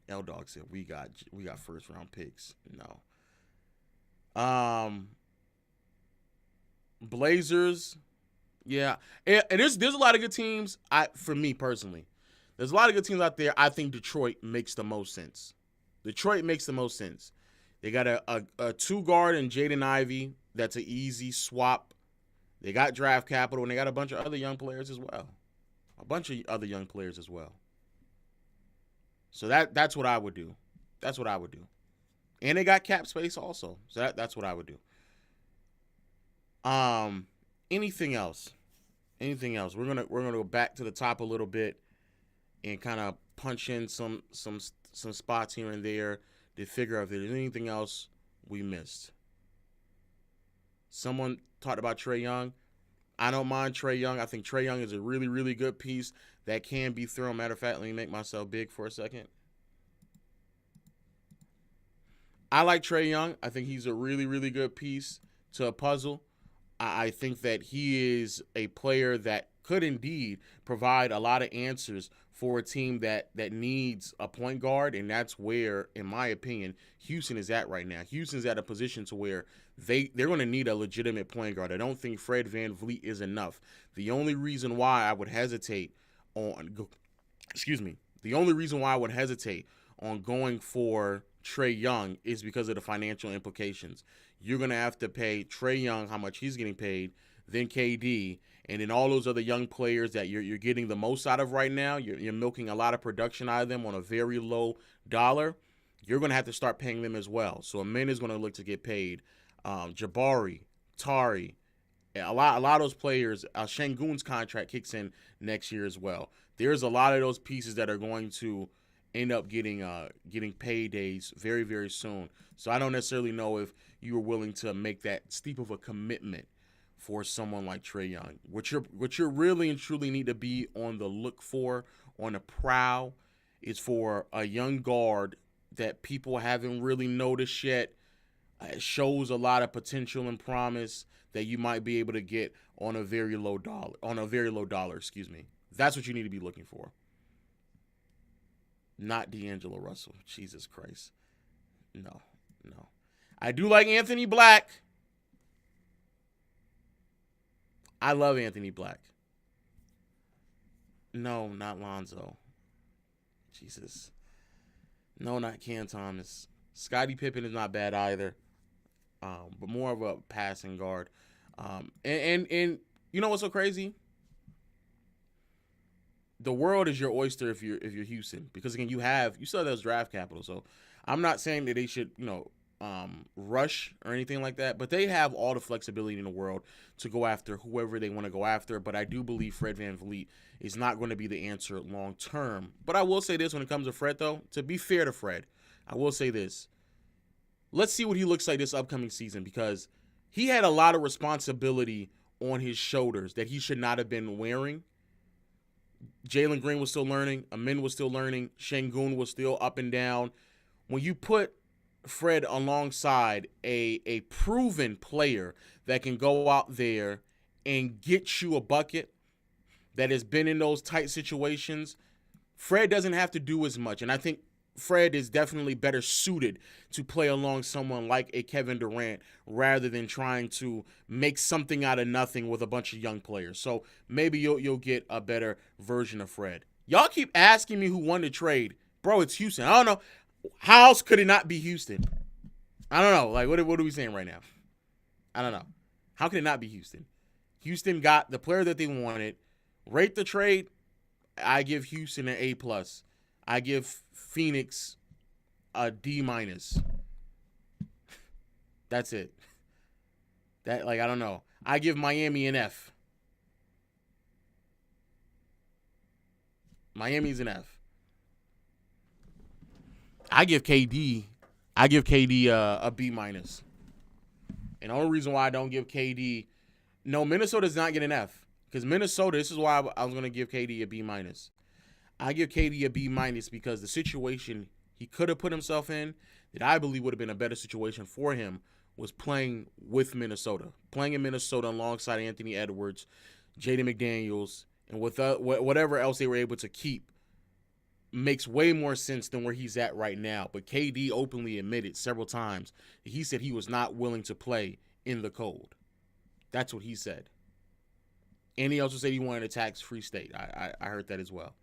L-Dog said we got first round picks. No. Blazers, yeah. And there's a lot of good teams. For me personally, there's a lot of good teams out there. I think Detroit makes the most sense. Detroit makes the most sense. They got a two guard in Jaden Ivey. That's an easy swap. They got draft capital, and they got a bunch of other young players as well. So that's what I would do. And they got cap space also. So that's what I would do. Anything else? We're gonna go back to the top a little bit and kind of punch in some spots here and there to figure out if there's anything else we missed. Someone talked about Trae Young. I don't mind Trae Young. I think Trae Young is a really, really good piece that can be thrown. Matter of fact, let me make myself big for a second. I like Trae Young. I think he's a really, really good piece to a puzzle. I think that he is a player that could indeed provide a lot of answers for a team that needs a point guard, and that's where, in my opinion, Houston is at right now. Houston's at a position to where they're going to need a legitimate point guard. I don't think Fred VanVleet is enough. The only reason why I would hesitate on going for Trae Young is because of the financial implications. You're going to have to pay Trae Young how much he's getting paid, then KD, and then all those other young players that you're getting the most out of right now. You're milking a lot of production out of them on a very low dollar. You're going to have to start paying them as well. So Amin is going to look to get paid. Jabari, Tari, a lot of those players. Şengün's contract kicks in next year as well. There's a lot of those pieces that are going to end up getting paydays very, very soon. So I don't necessarily know if you are willing to make that steep of a commitment for someone like Trae Young. What you really and truly need to be on the look for, on the prowl, is for a young guard that people haven't really noticed yet. It shows a lot of potential and promise that you might be able to get on a very low dollar. That's what you need to be looking for. Not D'Angelo Russell. Jesus Christ. No. I do like Anthony Black. I love Anthony Black. No, not Lonzo. Jesus. No, not Cam Thomas. Scottie Pippen is not bad either. But more of a passing guard. And you know what's so crazy? The world is your oyster if you're Houston, because again you still have those draft capital. So I'm not saying that they should rush or anything like that, but they have all the flexibility in the world to go after whoever they want to go after. But I do believe Fred VanVleet is not going to be the answer long term. But I will say this when it comes to Fred, though, to be fair to Fred, I will say this: let's see what he looks like this upcoming season, because he had a lot of responsibility on his shoulders that he should not have been wearing. Jalen Green was still learning. Amin was still learning. Şengün was still up and down. When you put Fred alongside a proven player that can go out there and get you a bucket, that has been in those tight situations, Fred doesn't have to do as much. And I think Fred is definitely better suited to play along someone like a Kevin Durant rather than trying to make something out of nothing with a bunch of young players. So maybe you'll get a better version of Fred. Y'all keep asking me who won the trade. Bro, it's Houston. I don't know. How else could it not be Houston? I don't know. Like, what are we saying right now? I don't know. How can it not be Houston? Houston got the player that they wanted. Rate the trade. I give Houston an A+. I give Phoenix a D-. That's it. I don't know. I give Miami an F. Miami's an F. I give KD a B minus. And the only reason why I don't give KD, no, Minnesota does not get an F, because Minnesota. This is why I was going to give KD a B minus. I give KD a B minus because the situation he could have put himself in, that I believe would have been a better situation for him, was playing with Minnesota, playing in Minnesota alongside Anthony Edwards, Jaden McDaniels, and with whatever else they were able to keep. Makes way more sense than where he's at right now. But KD openly admitted several times that he said he was not willing to play in the cold. That's what he said. And he also said he wanted a tax-free state. I heard that as well.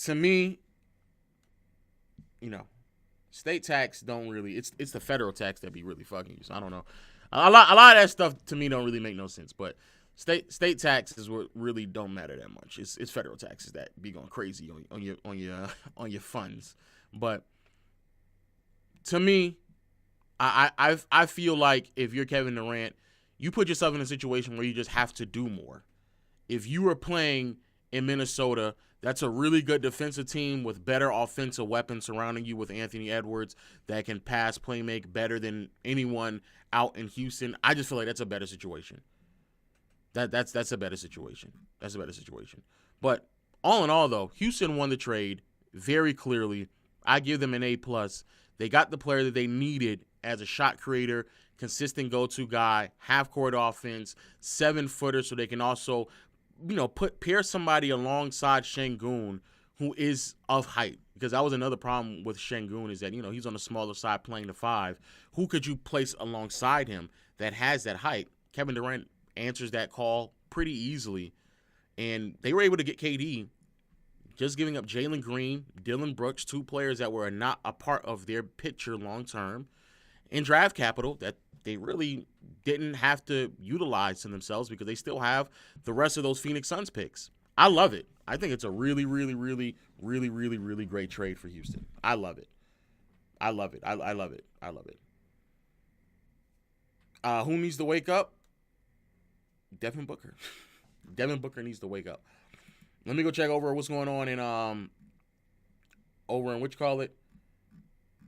To me, state tax don't really. It's the federal tax that be really fucking you. So I don't know. A lot of that stuff to me don't really make no sense. But state taxes really don't matter that much. It's federal taxes that be going crazy on your funds. But to me, I feel like if you're Kevin Durant, you put yourself in a situation where you just have to do more. If you were playing in Minnesota, that's a really good defensive team with better offensive weapons surrounding you with Anthony Edwards that can pass, play, make better than anyone out in Houston. I just feel like that's a better situation. That's a better situation. That's a better situation. But all in all, though, Houston won the trade very clearly. I give them an A+. They got the player that they needed as a shot creator, consistent go-to guy, half-court offense, 7-footer, so they can also, pair somebody alongside Şengün who is of height. Because that was another problem with Şengün, is that, he's on the smaller side playing the 5. Who could you place alongside him that has that height? Kevin Durant answers that call pretty easily. And they were able to get KD, just giving up Jalen Green, Dylan Brooks, 2 players that were not a part of their picture long-term, and draft capital that they really didn't have to utilize to themselves because they still have the rest of those Phoenix Suns picks. I love it. I think it's a really, really, really, really, really, really great trade for Houston. I love it. I love it. I love it. I love it. Who needs to wake up? Devin Booker. Devin Booker needs to wake up. Let me go check over what's going on in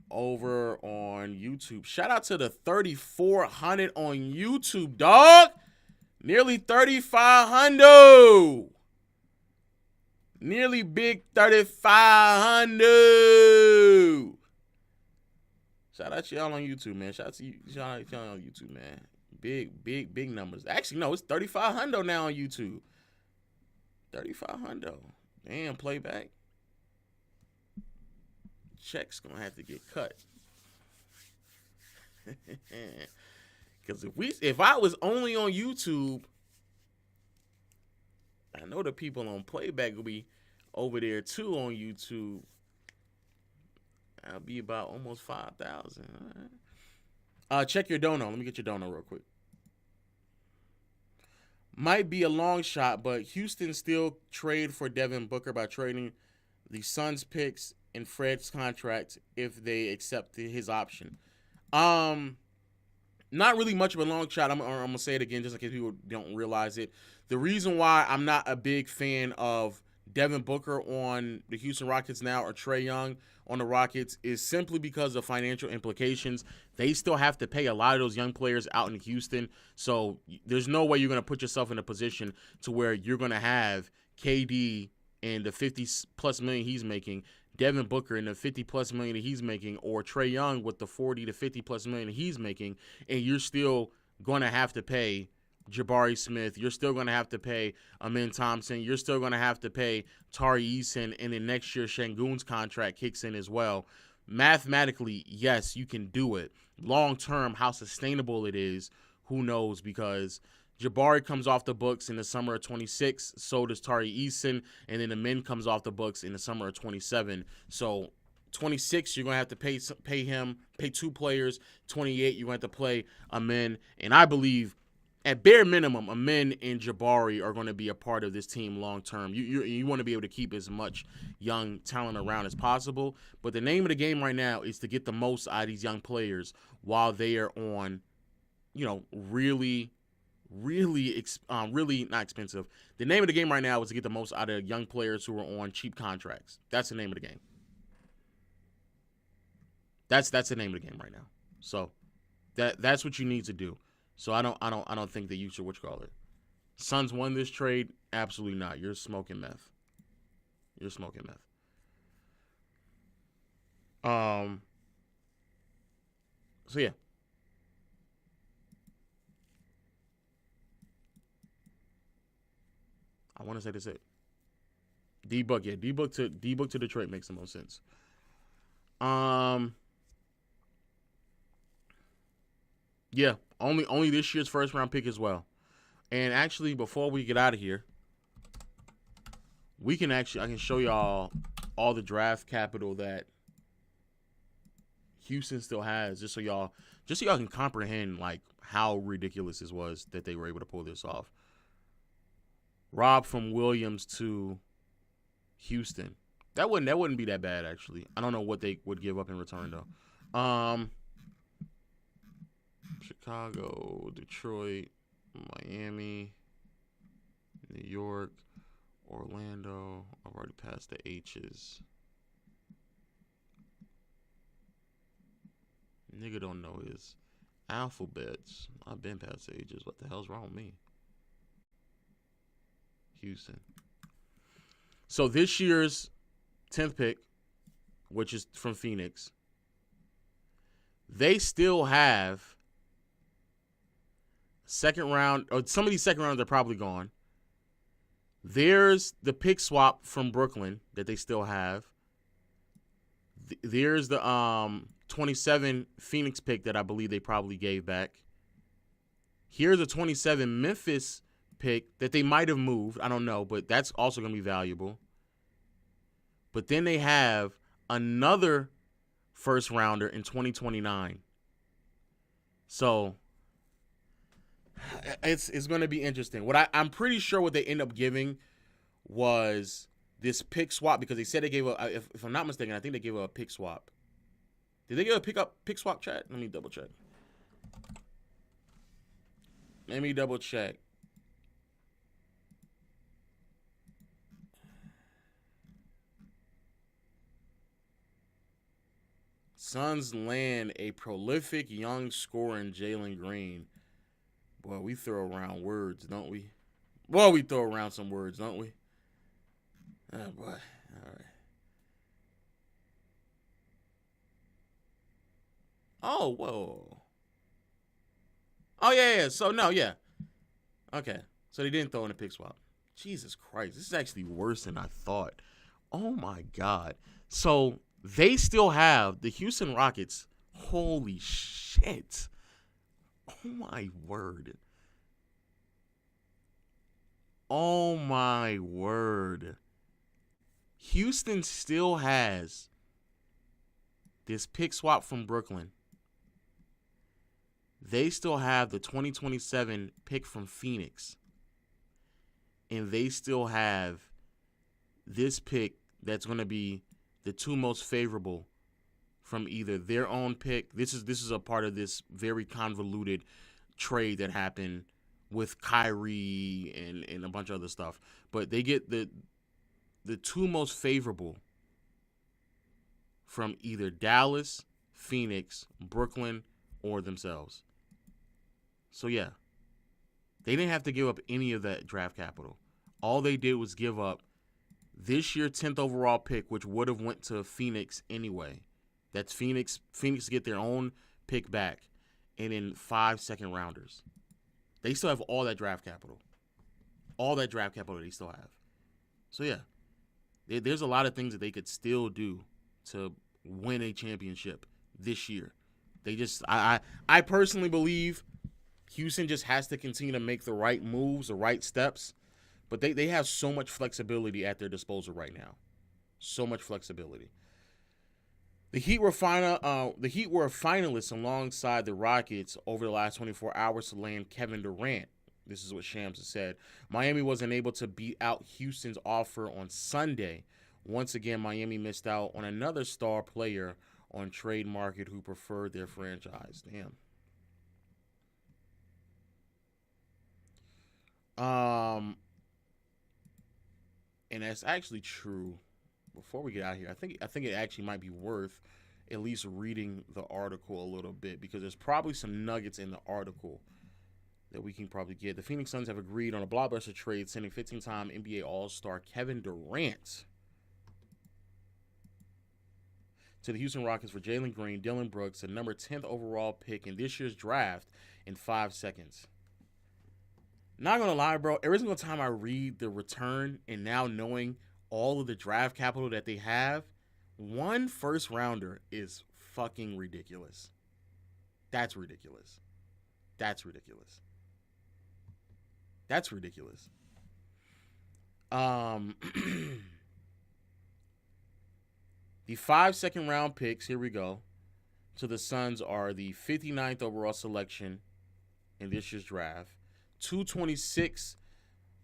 over on YouTube. Shout out to the 3,400 on YouTube, dog. Nearly 3,500. Nearly big 3,500. Shout out to y'all on YouTube, man. Shout out to y'all on YouTube, man. Big numbers. Actually, no, it's 3,500 now on YouTube. 3,500. Damn, playback. Check's gonna have to get cut. Because if I was only on YouTube, I know the people on playback will be over there too on YouTube. I'll be about almost 5,000. All right. Check your dono. Let me get your dono real quick. Might be a long shot, but Houston still trade for Devin Booker by trading the Suns picks and Fred's contract if they accept his option. Not really much of a long shot. I'm going to say it again just in case people don't realize it. The reason why I'm not a big fan of Devin Booker on the Houston Rockets now or Trae Young on the Rockets is simply because of financial implications. They still have to pay a lot of those young players out in Houston. So there's no way you're going to put yourself in a position to where you're going to have KD and the 50+ million he's making, Devin Booker and the 50+ million that he's making, or Trae Young with the 40 to 50+ million that he's making, and you're still going to have to pay Jabari Smith. You're still going to have to pay Amin Thompson. You're still going to have to pay Tari Eason, and then next year Şengün's contract kicks in as well. Mathematically, yes, you can do it. Long-term, how sustainable it is, who knows, because Jabari comes off the books in the summer of 26, so does Tari Eason, and then Amin comes off the books in the summer of 27. So 26, you're going to have to pay 2 players. 28, you're going to have to play Amin. And I believe, at bare minimum, Amin and Jabari are going to be a part of this team long term. You want to be able to keep as much young talent around as possible. But the name of the game right now is to get the most out of these young players while they are on, really really not expensive. The name of the game right now is to get the most out of young players who are on cheap contracts. That's the name of the game. That's the name of the game right now. So that's what you need to do. So I don't think that you should Suns won this trade? Absolutely not. You're smoking meth. You're smoking meth. So yeah. I want to say that's it. D-Book, yeah. D-Book to Detroit makes the most sense. Yeah, only this year's first round pick as well. And actually, before we get out of here, I can show y'all all the draft capital that Houston still has, just so y'all can comprehend like how ridiculous this was that they were able to pull this off. Rob from Williams to Houston. That wouldn't be that bad actually. I don't know what they would give up in return though. Chicago, Detroit, Miami, New York, Orlando. I've already passed the H's. Nigga don't know his alphabets. I've been past the H's. What the hell's wrong with me? Houston. So this year's 10th pick, which is from Phoenix, they still have second round, or some of these second rounds are probably gone. There's the pick swap from Brooklyn that they still have. There's the 27 Phoenix pick that I believe they probably gave back. Here's a 27 Memphis pick that they might have moved. I don't know, but that's also going to be valuable. But then they have another first rounder in 2029. So it's going to be interesting. What I'm pretty sure what they end up giving was this pick swap, because they said they gave if I'm not mistaken, I think they gave a pick swap. Did they give a pick swap, chat? Let me double check. Suns land a prolific young scorer in Jalen Green. Boy, we throw around words, don't we? Boy, we throw around some words, don't we? Oh, boy. All right. Oh, whoa. Oh, yeah. So, no, yeah. Okay. So they didn't throw in a pick swap. Jesus Christ. This is actually worse than I thought. Oh, my God. So they still have the Houston Rockets. Holy shit. Oh, my word. Oh, my word. Houston still has this pick swap from Brooklyn. They still have the 2027 pick from Phoenix. And they still have this pick that's going to be the two most favorable from either their own pick. This is a part of this very convoluted trade that happened with Kyrie and a bunch of other stuff. But they get the two most favorable from either Dallas, Phoenix, Brooklyn, or themselves. So, yeah. They didn't have to give up any of that draft capital. All they did was give up this year 10th overall pick, which would have went to Phoenix anyway. That's Phoenix to get their own pick back, and then 5 second rounders. They still have all that draft capital. All that draft capital they still have. So, yeah. There's a lot of things that they could still do to win a championship this year. They just, I personally believe Houston just has to continue to make the right moves, the right steps. But they have so much flexibility at their disposal right now. So much flexibility. The Heat were finalists alongside the Rockets over the last 24 hours to land Kevin Durant. This is what Shams has said. Miami wasn't able to beat out Houston's offer on Sunday. Once again, Miami missed out on another star player on trade market who preferred their franchise. Damn. And that's actually true. Before we get out here, I think it actually might be worth at least reading the article a little bit because there's probably some nuggets in the article that we can probably get. The Phoenix Suns have agreed on a blockbuster trade, sending 15-time NBA All-Star Kevin Durant to the Houston Rockets for Jalen Green, Dylan Brooks, a number 10th overall pick in this year's draft in 5 seconds. Not gonna lie, bro. Every single time I read the return and now knowing all of the draft capital that they have, one first rounder is fucking ridiculous. That's ridiculous. That's ridiculous. That's ridiculous. The 5 second-round picks, here we go, to the Suns are the 59th overall selection in this year's draft, 226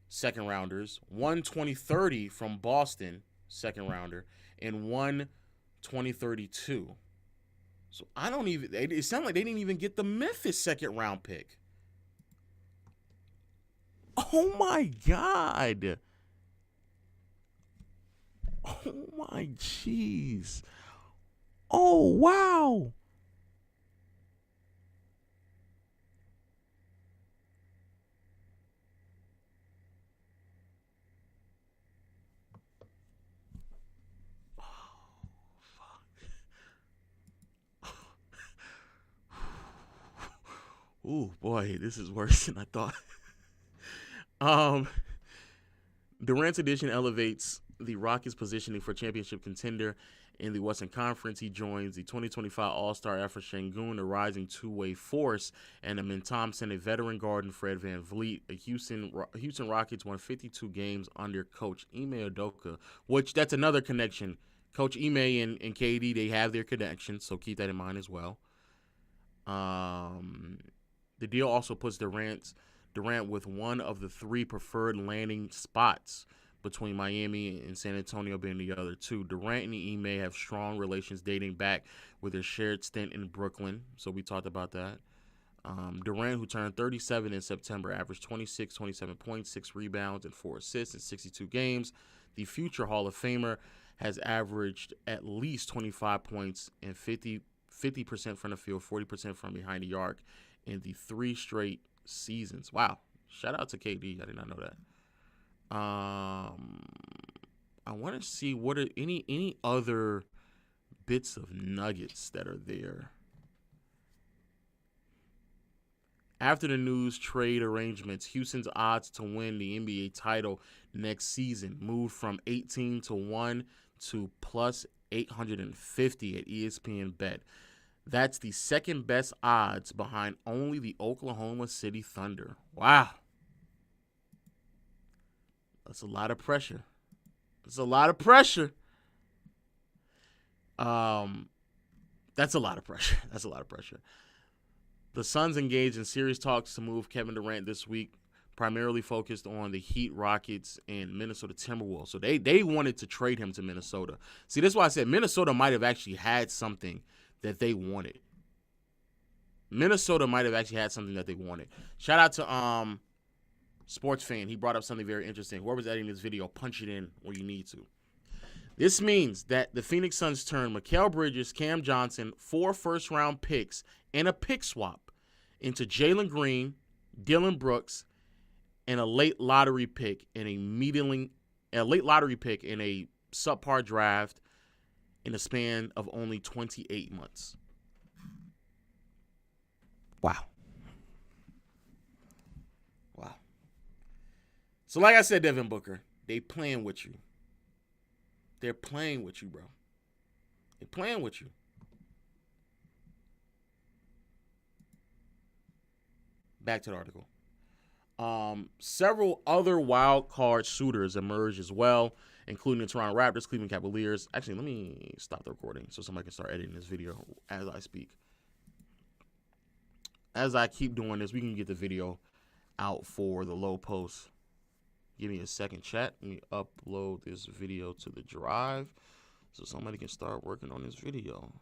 second-rounders, 1 2030 from Boston, second-rounder, and 1 2032. So I don't even, it sounds like they didn't even get the Memphis second-round pick. Oh, my God. Oh, my jeez. Oh, wow. Ooh, boy, this is worse than I thought. Durant's addition elevates the Rockets' positioning for championship contender in the Western Conference. He joins the 2025 All-Star effort Şengün, a rising two-way force, and Amin Thompson, a veteran guard, and Fred VanVleet. The Houston Rockets won 52 games under Coach Ime Udoka, which that's another connection. Coach Ime and KD, they have their connection, so keep that in mind as well. The deal also puts Durant with one of the 3 preferred landing spots, between Miami and San Antonio being the other 2. Durant and Ime have strong relations dating back with their shared stint in Brooklyn, so we talked about that. Durant, who turned 37 in September, averaged 27 points, 6 rebounds, and 4 assists in 62 games. The future Hall of Famer has averaged at least 25 points and 50% from the field, 40% from behind the arc in the 3 straight seasons. Wow. Shout out to KD. I did not know that. I want to see what are any other bits of nuggets that are there. After the news trade arrangements, Houston's odds to win the NBA title next season moved from 18-1 to plus 850 at ESPN Bet. That's the second best odds behind only the Oklahoma City Thunder. Wow. That's a lot of pressure. That's a lot of pressure. That's a lot of pressure. That's a lot of pressure. The Suns engaged in serious talks to move Kevin Durant this week, primarily focused on the Heat, Rockets, and Minnesota Timberwolves. So they wanted to trade him to Minnesota. See, that's why I said Minnesota might have actually had something that they wanted. Minnesota might have actually had something that they wanted. Shout out to Sports Fan. He brought up something very interesting. Whoever's editing this video, punch it in where you need to. This means that the Phoenix Suns turn Mikal Bridges, Cam Johnson, 4 first-round picks, and a pick swap into Jalen Green, Dylan Brooks, and a late lottery pick in a subpar draft in a span of only 28 months. Wow. Wow. So like I said, Devin Booker, they playing with you. They're playing with you, bro. They're playing with you. Back to the article. Several other wild card suitors emerged as well, including the Toronto Raptors, Cleveland Cavaliers. Actually, let me stop the recording so somebody can start editing this video as I speak. As I keep doing this, we can get the video out for the low post. Give me a second, chat. Let me upload this video to the drive so somebody can start working on this video.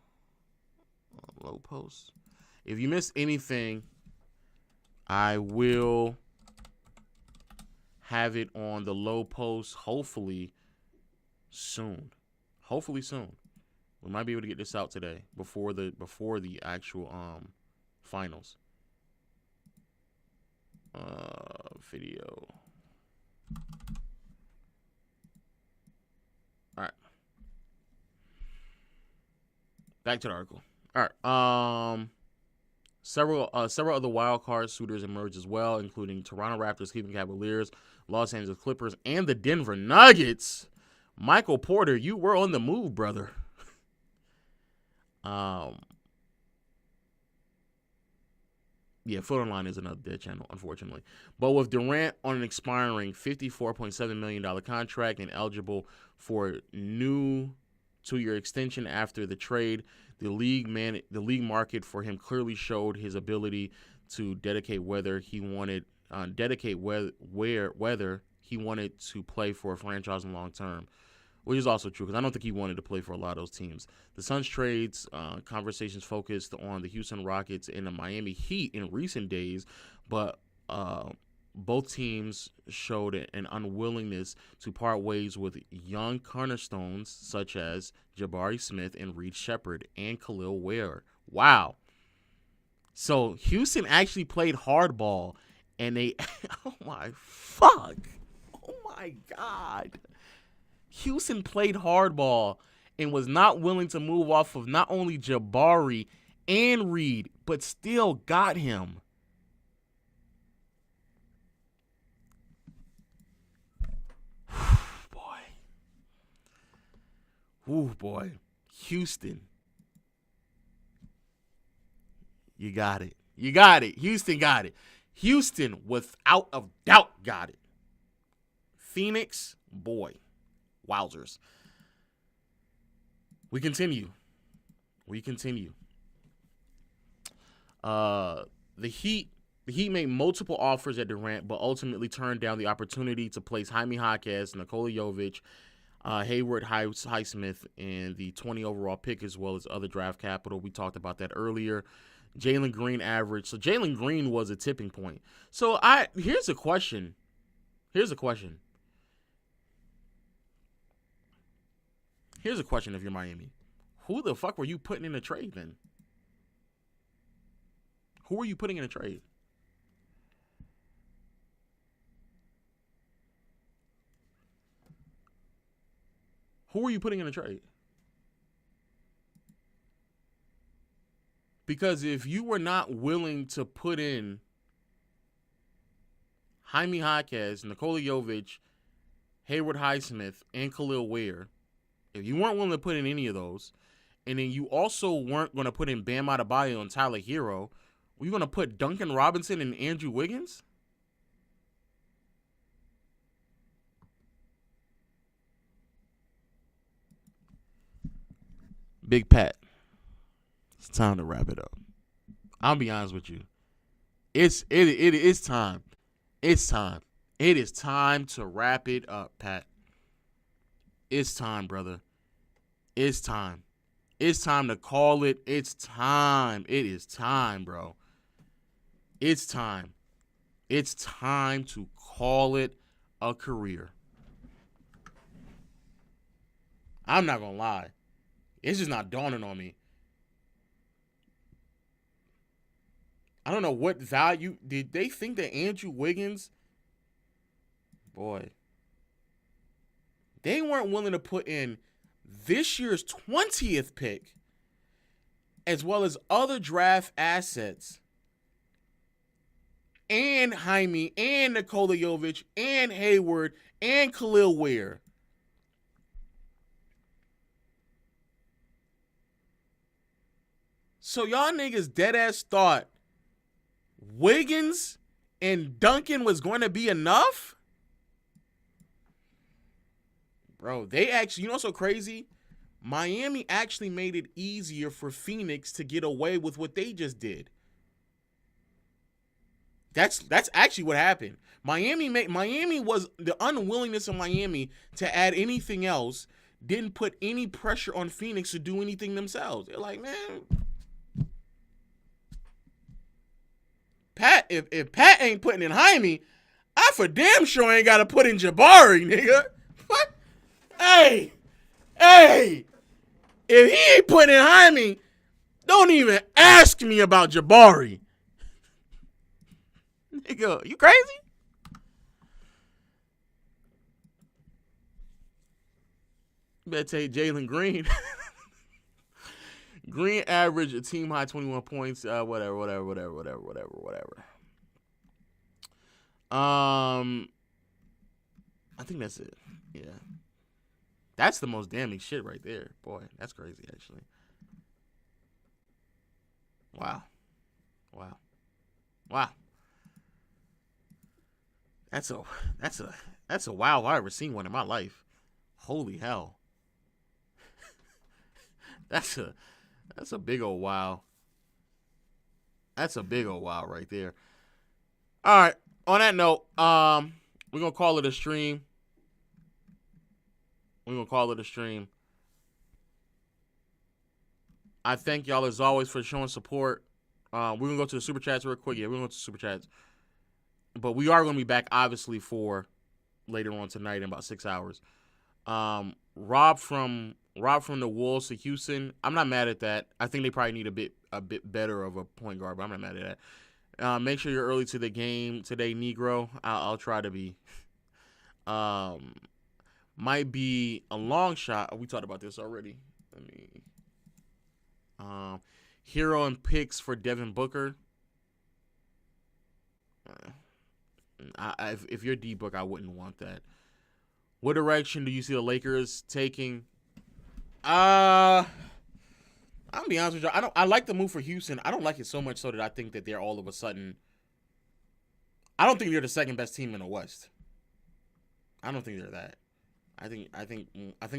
Low post. If you miss anything, I will have it on the low post hopefully soon. Hopefully soon. We might be able to get this out today before the actual finals. Video. All right. Back to the article. All right. Several other wild card suitors emerged as well, including Toronto Raptors, Cleveland Cavaliers, Los Angeles Clippers, and the Denver Nuggets. Michael Porter, you were on the move, brother. Yeah, Foot Online is another dead channel, unfortunately. But with Durant on an expiring $54.7 million contract and eligible for new 2-year extension after the trade, the league market for him clearly showed his ability to dedicate whether he wanted to play for a franchise in long term, which is also true because I don't think he wanted to play for a lot of those teams. The Suns trades conversations focused on the Houston Rockets and the Miami Heat in recent days, but both teams showed an unwillingness to part ways with young cornerstones such as Jabari Smith and Reed Shepherd and Khalil Ware. Wow. So Houston actually played hardball, and they – oh, my fuck. Oh, my God. Houston played hardball and was not willing to move off of not only Jabari and Reed, but still got him. Ooh, boy. Houston. You got it. You got it. Houston got it. Houston, without a doubt, got it. Phoenix, boy. Wowzers. We continue. The Heat made multiple offers at Durant, but ultimately turned down the opportunity to place Jaime Jaquez, Nikola Jovic, Hayward Highsmith, and the 20 overall pick, as well as other draft capital. We talked about that earlier. Jalen Green average. So Jalen Green was a tipping point. So here's a question. Here's a question if you're Miami. Who the fuck were you putting in a trade then? Who were you putting in a trade? Who are you putting in a trade? Because if you were not willing to put in Jaime Jaquez, Nikola Jovic, Hayward Highsmith, and Khalil Ware, if you weren't willing to put in any of those, and then you also weren't going to put in Bam Adebayo and Tyler Hero, were you going to put Duncan Robinson and Andrew Wiggins? Big Pat, it's time to wrap it up. I'll be honest with you. It is time. It's time. It is time to wrap it up, Pat. It's time, brother. It's time. It's time to call it. It's time. It is time, bro. It's time. It's time to call it a career. I'm not going to lie. It's just not dawning on me. I don't know what value. Did they think that Andrew Wiggins, boy, they weren't willing to put in this year's 20th pick as well as other draft assets and Jaime and Nikola Jovic and Hayward and Khalil Ware. So y'all niggas dead ass thought Wiggins and Duncan was going to be enough? Bro, they actually, you know what's so crazy? Miami actually made it easier for Phoenix to get away with what they just did. That's actually what happened. Miami was the unwillingness of Miami to add anything else didn't put any pressure on Phoenix to do anything themselves. They're like, man, Pat, if Pat ain't putting in Jaime, I for damn sure ain't got to put in Jabari, nigga. What? Hey. If he ain't putting in Jaime, don't even ask me about Jabari. Nigga, you crazy? You better take Jalen Green. Green average a team high 21 points. Whatever. I think that's it. Yeah. That's the most damning shit right there. Boy, that's crazy actually. Wow. That's a wow if I ever seen one in my life. Holy hell. That's a big old wow. That's a big old wow right there. All right. On that note, we're gonna call it a stream. I thank y'all as always for showing support. We're gonna go to the super chats real quick. Yeah, we're gonna go to super chats. But we are gonna be back obviously for later on tonight in about 6 hours. Rob from the Wolves to Houston. I'm not mad at that. I think they probably need a bit better of a point guard, but I'm not mad at that. Make sure you're early to the game today, Negro. I'll try to be. Might be a long shot. We talked about this already. Let me. Hero and picks for Devin Booker. If you're D Book, I wouldn't want that. What direction do you see the Lakers taking? I'm gonna be honest with you. I like the move for Houston. I don't like it so much so that I think that they're all of a sudden. I don't think they're the second best team in the West. I don't think they're that. I think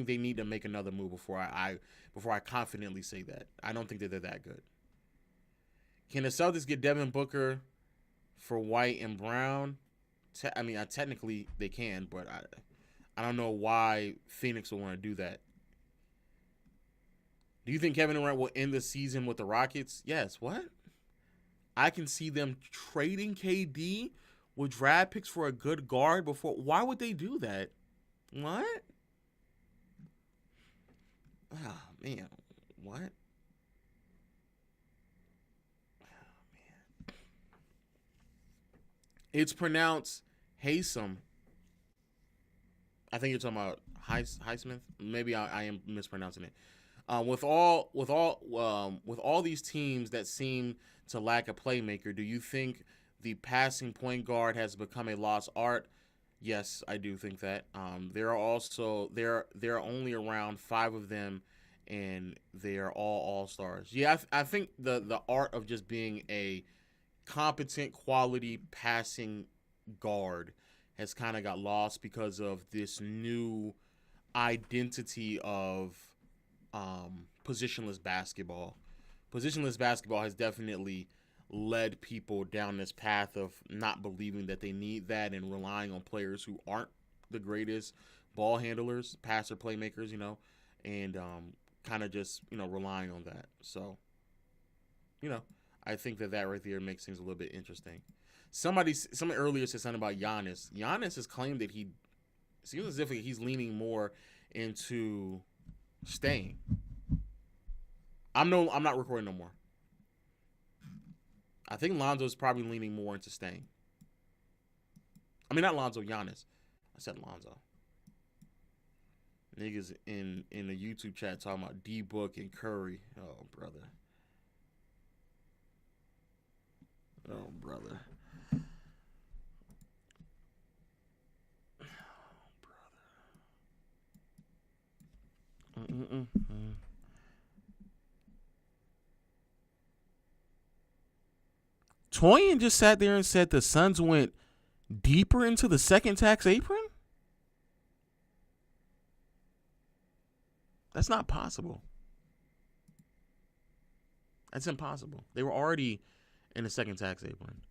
they need to make another move before I confidently say that. I don't think that they're that good. Can the Celtics get Devin Booker for White and Brown? Technically they can, but I don't know why Phoenix will want to do that. Do you think Kevin Durant will end the season with the Rockets? Yes. What? I can see them trading KD with draft picks for a good guard before. Why would they do that? What? Oh, man. What? Oh, man. It's pronounced Haysom. I think you're talking about Highsmith. Maybe I am mispronouncing it. With all these teams that seem to lack a playmaker, do you think the passing point guard has become a lost art? Yes, I do think that. There are only around 5 of them, and they are all stars. Yeah, I think the art of just being a competent, quality passing guard has kind of got lost because of this new identity of positionless basketball. Positionless basketball has definitely led people down this path of not believing that they need that and relying on players who aren't the greatest ball handlers, passer playmakers, and kind of just, relying on that. So, I think that right there makes things a little bit interesting. Somebody earlier said something about Giannis. Giannis has claimed that he seems as if he's leaning more into staying. I'm not recording no more. I think Lonzo's probably leaning more into staying. I mean, not Lonzo, Giannis. I said Lonzo. Niggas in the YouTube chat talking about D-Book and Curry. Oh, brother. Oh, brother. Toyin just sat there and said the Suns went deeper into the second tax apron? That's not possible. That's impossible. They were already in the second tax apron.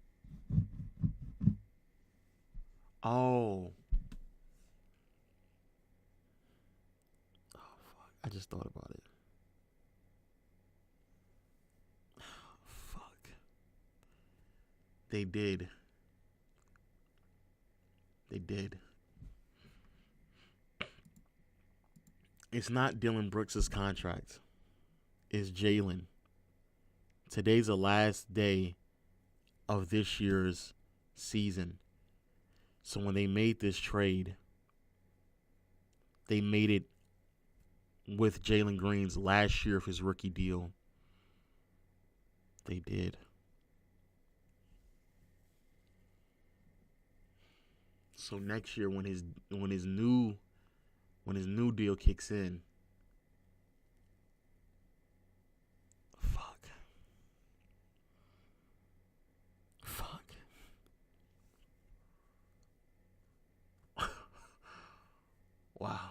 Oh. Oh, fuck. I just thought about it. They did. They did. It's not Dylan Brooks' contract. It's Jalen. Today's the last day of this year's season. So when they made this trade, they made it with Jalen Green's last year of his rookie deal. They did. So next year when his new deal kicks in, fuck. Wow.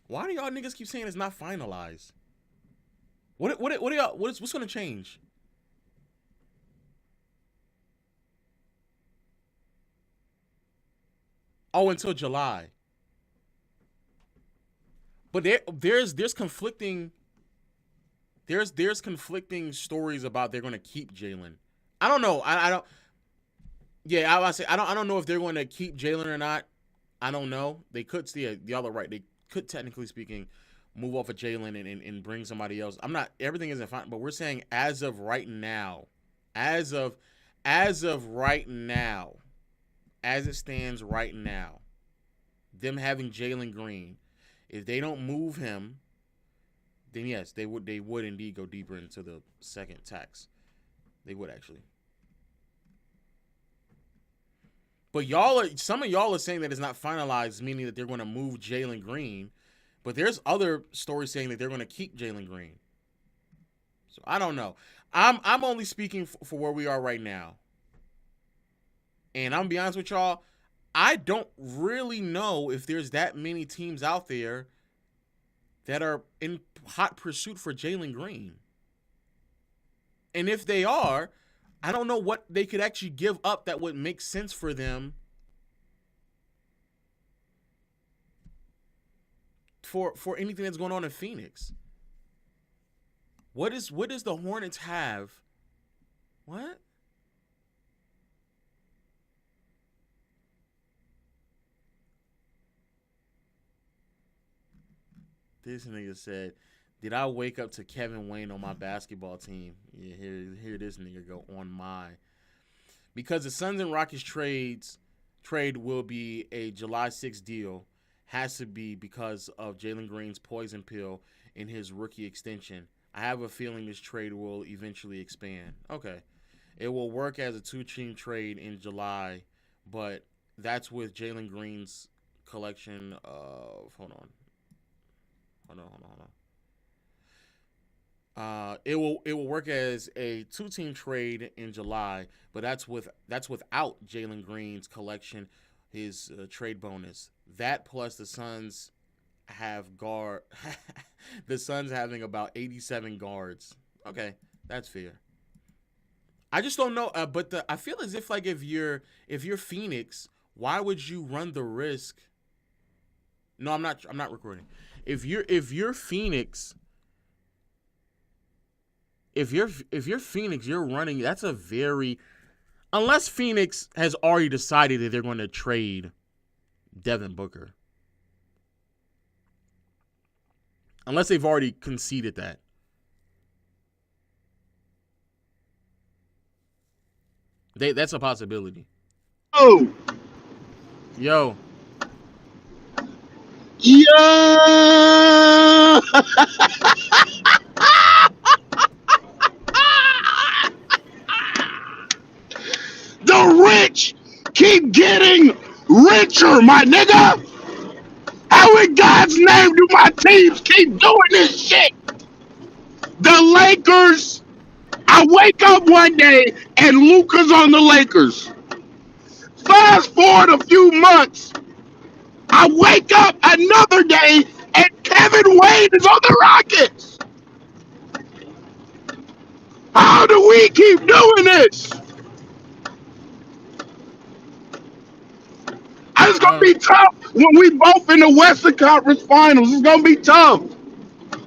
Why do y'all niggas keep saying it's not finalized? What do y'all? What's gonna change? Oh, until July. But there's conflicting. There's conflicting stories about they're gonna keep Jalen. I don't know. I don't. Yeah, I say I don't know if they're going to keep Jalen or not. I don't know. They could see y'all are right. They could technically speaking move off of Jalen and bring somebody else. I'm not. Everything isn't fine, but we're saying as of right now, as of right now, as it stands right now, them having Jalen Green, if they don't move him, then yes, they would indeed go deeper into the second tax. They would actually. But some of y'all are saying that it's not finalized, meaning that they're going to move Jalen Green. But there's other stories saying that they're going to keep Jalen Green. So I don't know. I'm only speaking for where we are right now. And I'm gonna be honest with y'all, I don't really know if there's that many teams out there that are in hot pursuit for Jalen Green. And if they are, I don't know what they could actually give up that would make sense for them for anything that's going on in Phoenix. What does the Hornets have? What? This nigga said, did I wake up to Kevin Wayne on my basketball team? Yeah, here this nigga go on my. Because the Suns and Rockets trade will be a July 6th deal. Has to be because of Jalen Green's poison pill in his rookie extension. I have a feeling this trade will eventually expand. Okay. It will work as a two-team trade in July, but that's with Jalen Green's collection of... Hold on. It will work as a two-team trade in July, but that's without Jalen Green's collection, his trade bonus. That plus the Suns the Suns having about 87 guards. Okay, that's fair. I just don't know, but I feel as if if you're Phoenix, why would you run the risk? No, I'm not recording. If you're Phoenix, if you're Phoenix, you're running. That's a very, unless Phoenix has already decided that they're going to trade Devin Booker, unless they've already conceded that. That's a possibility. Oh, yo. Yeah! The rich keep getting richer, my nigga. How in God's name do my teams keep doing this shit? The Lakers, I wake up one day and Luka's on the Lakers. Fast forward a few months, I wake up another day and Kevin Wade is on the Rockets. How do we keep doing this? It's going to be tough when we both in the Western Conference Finals. It's going to be tough.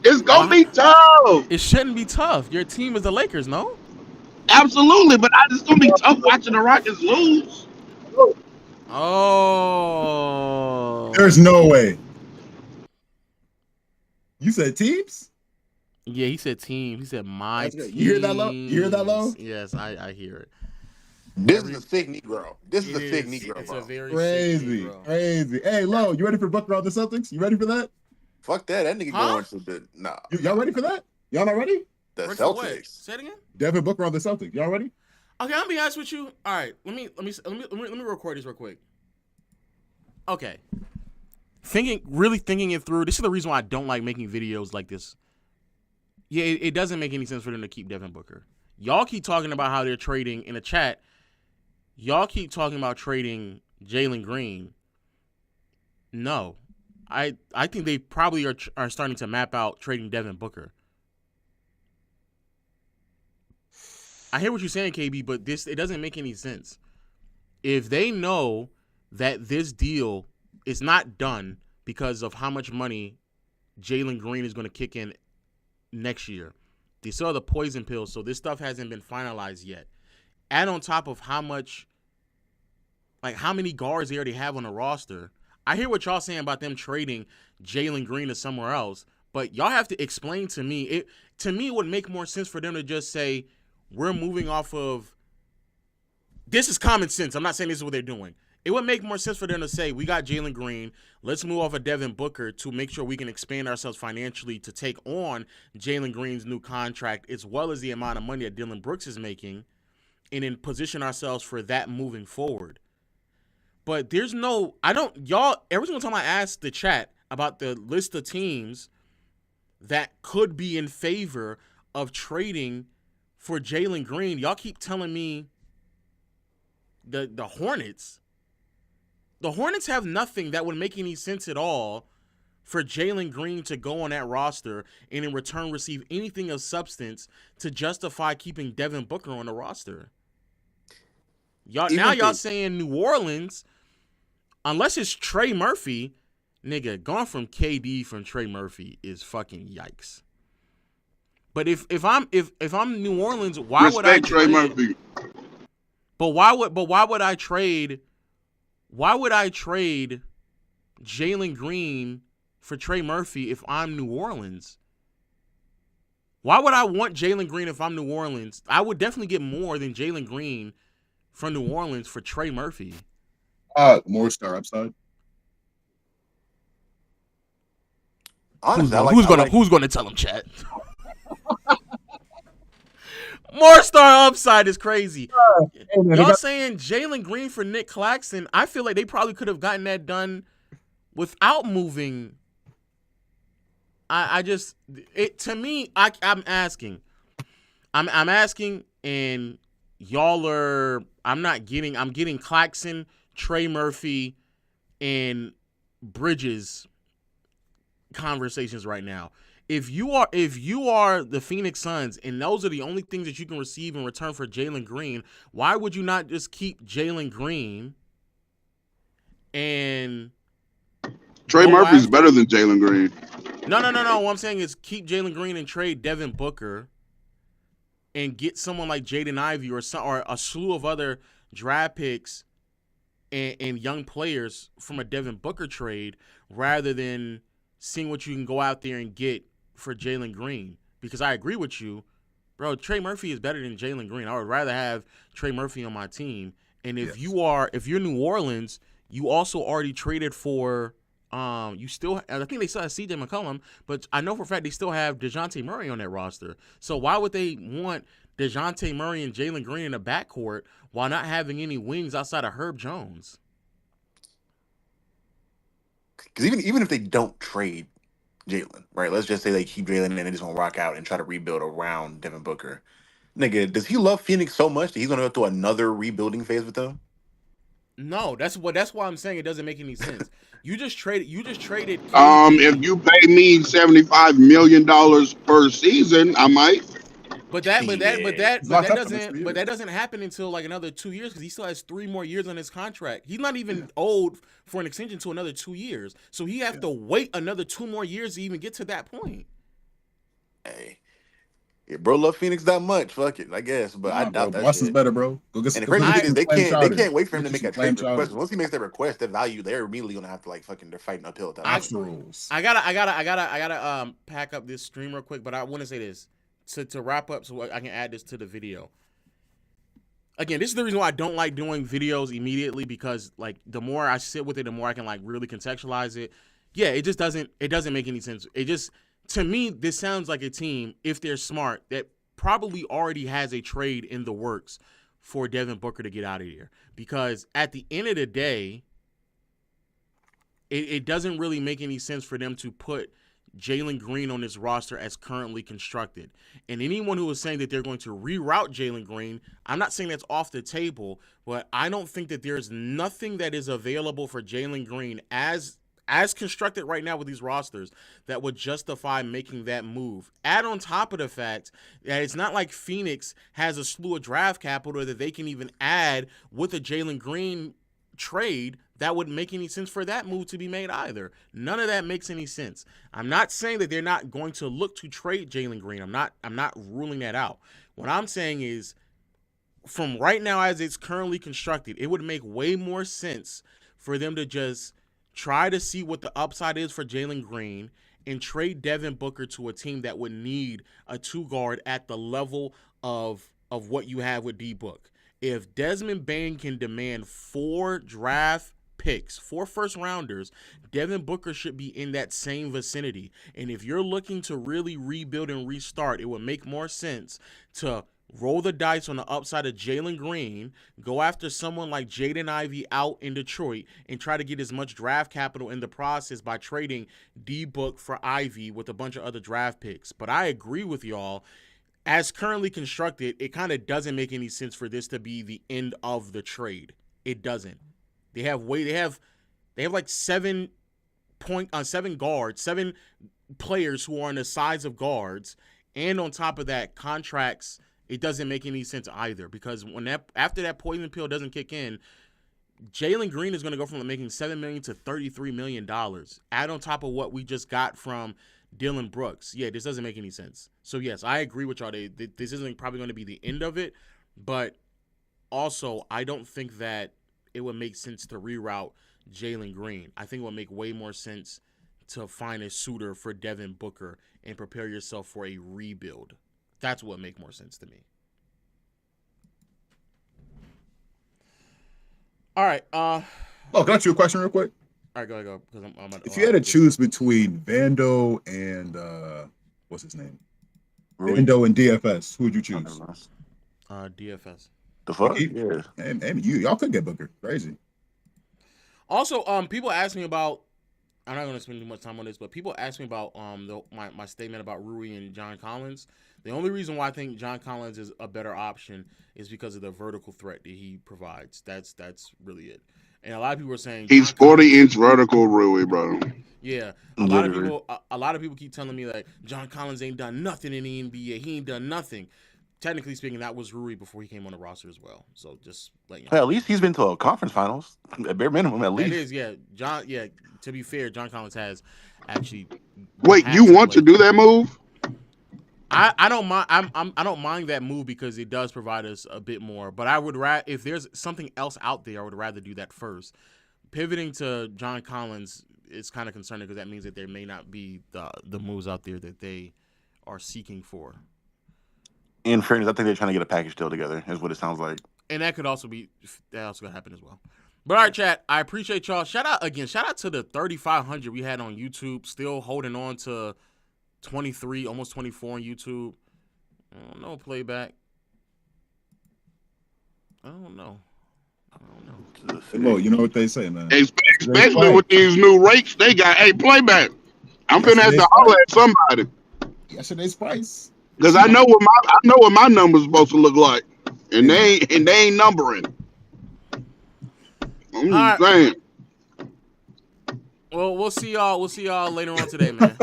It's gonna Why? be tough. It shouldn't be tough. Your team is the Lakers, no? Absolutely, but it's gonna be tough watching the Rockets lose. Oh. There's no way. You said teams? Yeah, he said team. He said my That's team. good. You hear that low? You hear that low? Yes, I hear it. This is a sick Negro. This is It a sick is. Negro, It's bro. a very Crazy, sick Negro. crazy. Hey, Lo, you ready for Booker on the Celtics? You ready for that? Fuck that. That nigga Huh? going to the Y'all ready for that? Y'all not ready? the Ready for what? Celtics. Say it again. Devin Booker on the Celtics. Y'all ready? Okay, I'm gonna be honest with you. All right, let me record this real quick. Okay, really thinking it through. This is the reason why I don't like making videos like this. Yeah, it doesn't make any sense for them to keep Devin Booker. Y'all keep talking about how they're trading in the chat. Y'all keep talking about trading Jalen Green. No, I think they probably are starting to map out trading Devin Booker. I hear what you're saying, KB, but it doesn't make any sense. If they know that this deal is not done because of how much money Jalen Green is going to kick in next year, they still have the poison pill, so this stuff hasn't been finalized yet. Add on top of how many guards they already have on the roster. I hear what y'all saying about them trading Jalen Green to somewhere else, but y'all have to explain to me. It would make more sense for them to just say, we're moving off of, this is common sense. I'm not saying this is what they're doing. It would make more sense for them to say, we got Jalen Green. Let's move off of Devin Booker to make sure we can expand ourselves financially to take on Jalen Green's new contract, as well as the amount of money that Dylan Brooks is making, and then position ourselves for that moving forward. But there's no, every single time I ask the chat about the list of teams that could be in favor of trading for Jalen Green, y'all keep telling me the Hornets. The Hornets have nothing that would make any sense at all for Jalen Green to go on that roster and in return receive anything of substance to justify keeping Devin Booker on the roster. Y'all saying New Orleans, unless it's Trey Murphy, nigga, going from KD from Trey Murphy is fucking yikes. But if I'm New Orleans, why would I Trey Murphy? But why would I trade? Why would I trade Jalen Green for Trey Murphy if I'm New Orleans? Why would I want Jalen Green if I'm New Orleans? I would definitely get more than Jalen Green from New Orleans for Trey Murphy. More star upside. Honestly, Who's gonna tell him, chat? More star upside is crazy. Y'all saying Jalen Green for Nick Claxton? I feel like they probably could have gotten that done without moving. I'm asking, and y'all are. I'm getting Claxton, Trey Murphy, and Bridges conversations right now. If you are the Phoenix Suns and those are the only things that you can receive in return for Jalen Green, why would you not just keep Jalen Green and Trey Murphy's better than Jalen Green. No. What I'm saying is keep Jalen Green and trade Devin Booker and get someone like Jaden Ivey or a slew of other draft picks and young players from a Devin Booker trade rather than seeing what you can go out there and get for Jalen Green. Because I agree with you, bro. Trey Murphy is better than Jalen Green. I would rather have Trey Murphy on my team. And if you're New Orleans, you also already traded for I think they still have CJ McCollum, but I know for a fact they still have DeJounte Murray on that roster. So why would they want DeJounte Murray and Jalen Green in the backcourt while not having any wings outside of Herb Jones? Because even if they don't trade Jalen, right? Let's just say they keep Jalen and they just want to rock out and try to rebuild around Devin Booker. Nigga, does he love Phoenix so much that he's gonna go through another rebuilding phase with them? No, that's why I'm saying it doesn't make any sense. You just traded. KD. If you pay me $75 million per season, I might. But that doesn't happen until like another 2 years because he still has 3 more years on his contract. He's not even owed for an extension to another 2 years, so he have to wait another 2 more years to even get to that point. Hey, if bro love Phoenix that much, fuck it, I guess. But I Nah, bro. doubt that Boston's shit. better, bro. And the Go crazy get shit you is some clam they chowder. can't wait for him Get to you make some a clam trade chowder. request. Once he makes that request, that value they're immediately gonna have to like fucking they're fighting uphill at that point. Lobster rolls. I gotta pack up this stream real quick, but I want to say this to wrap up so I can add this to the video. Again, this is the reason why I don't like doing videos immediately, because like the more I sit with it, the more I can like really contextualize it. Yeah, it doesn't make any sense. It just, to me, this sounds like a team, if they're smart, that probably already has a trade in the works for Devin Booker to get out of here. Because at the end of the day, it doesn't really make any sense for them to put Jalen Green on this roster as currently constructed. And anyone who is saying that they're going to reroute Jalen Green, I'm not saying that's off the table, but I don't think that there's nothing that is available for Jalen Green as constructed right now with these rosters that would justify making that move. Add on top of the fact that it's not like Phoenix has a slew of draft capital that they can even add with a Jalen Green trade that would make any sense for that move to be made either. None of that makes any sense. I'm not saying that they're not going to look to trade Jalen Green. I'm not ruling that out. What I'm saying is, from right now as it's currently constructed, it would make way more sense for them to just try to see what the upside is for Jalen Green and trade Devin Booker to a team that would need a two guard at the level of what you have with D-Book. If Desmond Bane can demand 4 draft picks, 4 first rounders, Devin Booker should be in that same vicinity. And if you're looking to really rebuild and restart, it would make more sense to roll the dice on the upside of Jalen Green, go after someone like Jaden Ivey out in Detroit, and try to get as much draft capital in the process by trading D-Book for Ivey with a bunch of other draft picks. But I agree with y'all. As currently constructed, it kind of doesn't make any sense for this to be the end of the trade. It doesn't. They have like 7 guards, 7 players who are on the size of guards, and on top of that, contracts. It doesn't make any sense either, because after that poison pill doesn't kick in, Jalen Green is going to go from making $7 million to $33 million. Add on top of what we just got from Dylan Brooks. Yeah, this doesn't make any sense. So yes, I agree with y'all. This isn't probably going to be the end of it, but also I don't think that it would make sense to reroute Jalen Green. I think it would make way more sense to find a suitor for Devin Booker and prepare yourself for a rebuild. That's what would make more sense to me. All right. Oh, can I ask you a question real quick? All right, go ahead. Because if you had to choose between Vando and what's his name? Really? Vando and DFS, who would you choose? DFS. The fuck? Yeah. And y'all could get Booker. Crazy. Also, people ask me about. I'm not going to spend too much time on this, but people ask me about my statement about Rui and John Collins. The only reason why I think John Collins is a better option is because of the vertical threat that he provides. That's really it. And a lot of people are saying he's 40-inch vertical Rui, bro. Yeah, a lot of people keep telling me like John Collins ain't done nothing in the NBA. He ain't done nothing. Technically speaking, that was Rui before he came on the roster as well. So just letting you know. At least he's been to a conference finals, at bare minimum. At least it is. Yeah, John. Yeah, to be fair, John Collins has actually. Wait, you want to do that move? I don't mind. I don't mind that move because it does provide us a bit more. But I would rather, if there's something else out there, I would rather do that first. Pivoting to John Collins is kind of concerning because that means that there may not be the moves out there that they are seeking for. In fairness, I think they're trying to get a package deal together, is what it sounds like. And that could also gonna happen as well. But all right, chat, I appreciate y'all. Shout out to the 3,500 we had on YouTube, still holding on to 23, almost 24 on YouTube. I don't know, playback. I don't know. Well, you know what they say, man. Especially with these new rates they got. Hey, playback. I'm finna have to holler at somebody. Yesterday's price. Because I know what my number's supposed to look like, and they ain't numbering. I'm just saying. Well, we'll see y'all later on today, man.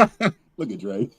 Look at Dre.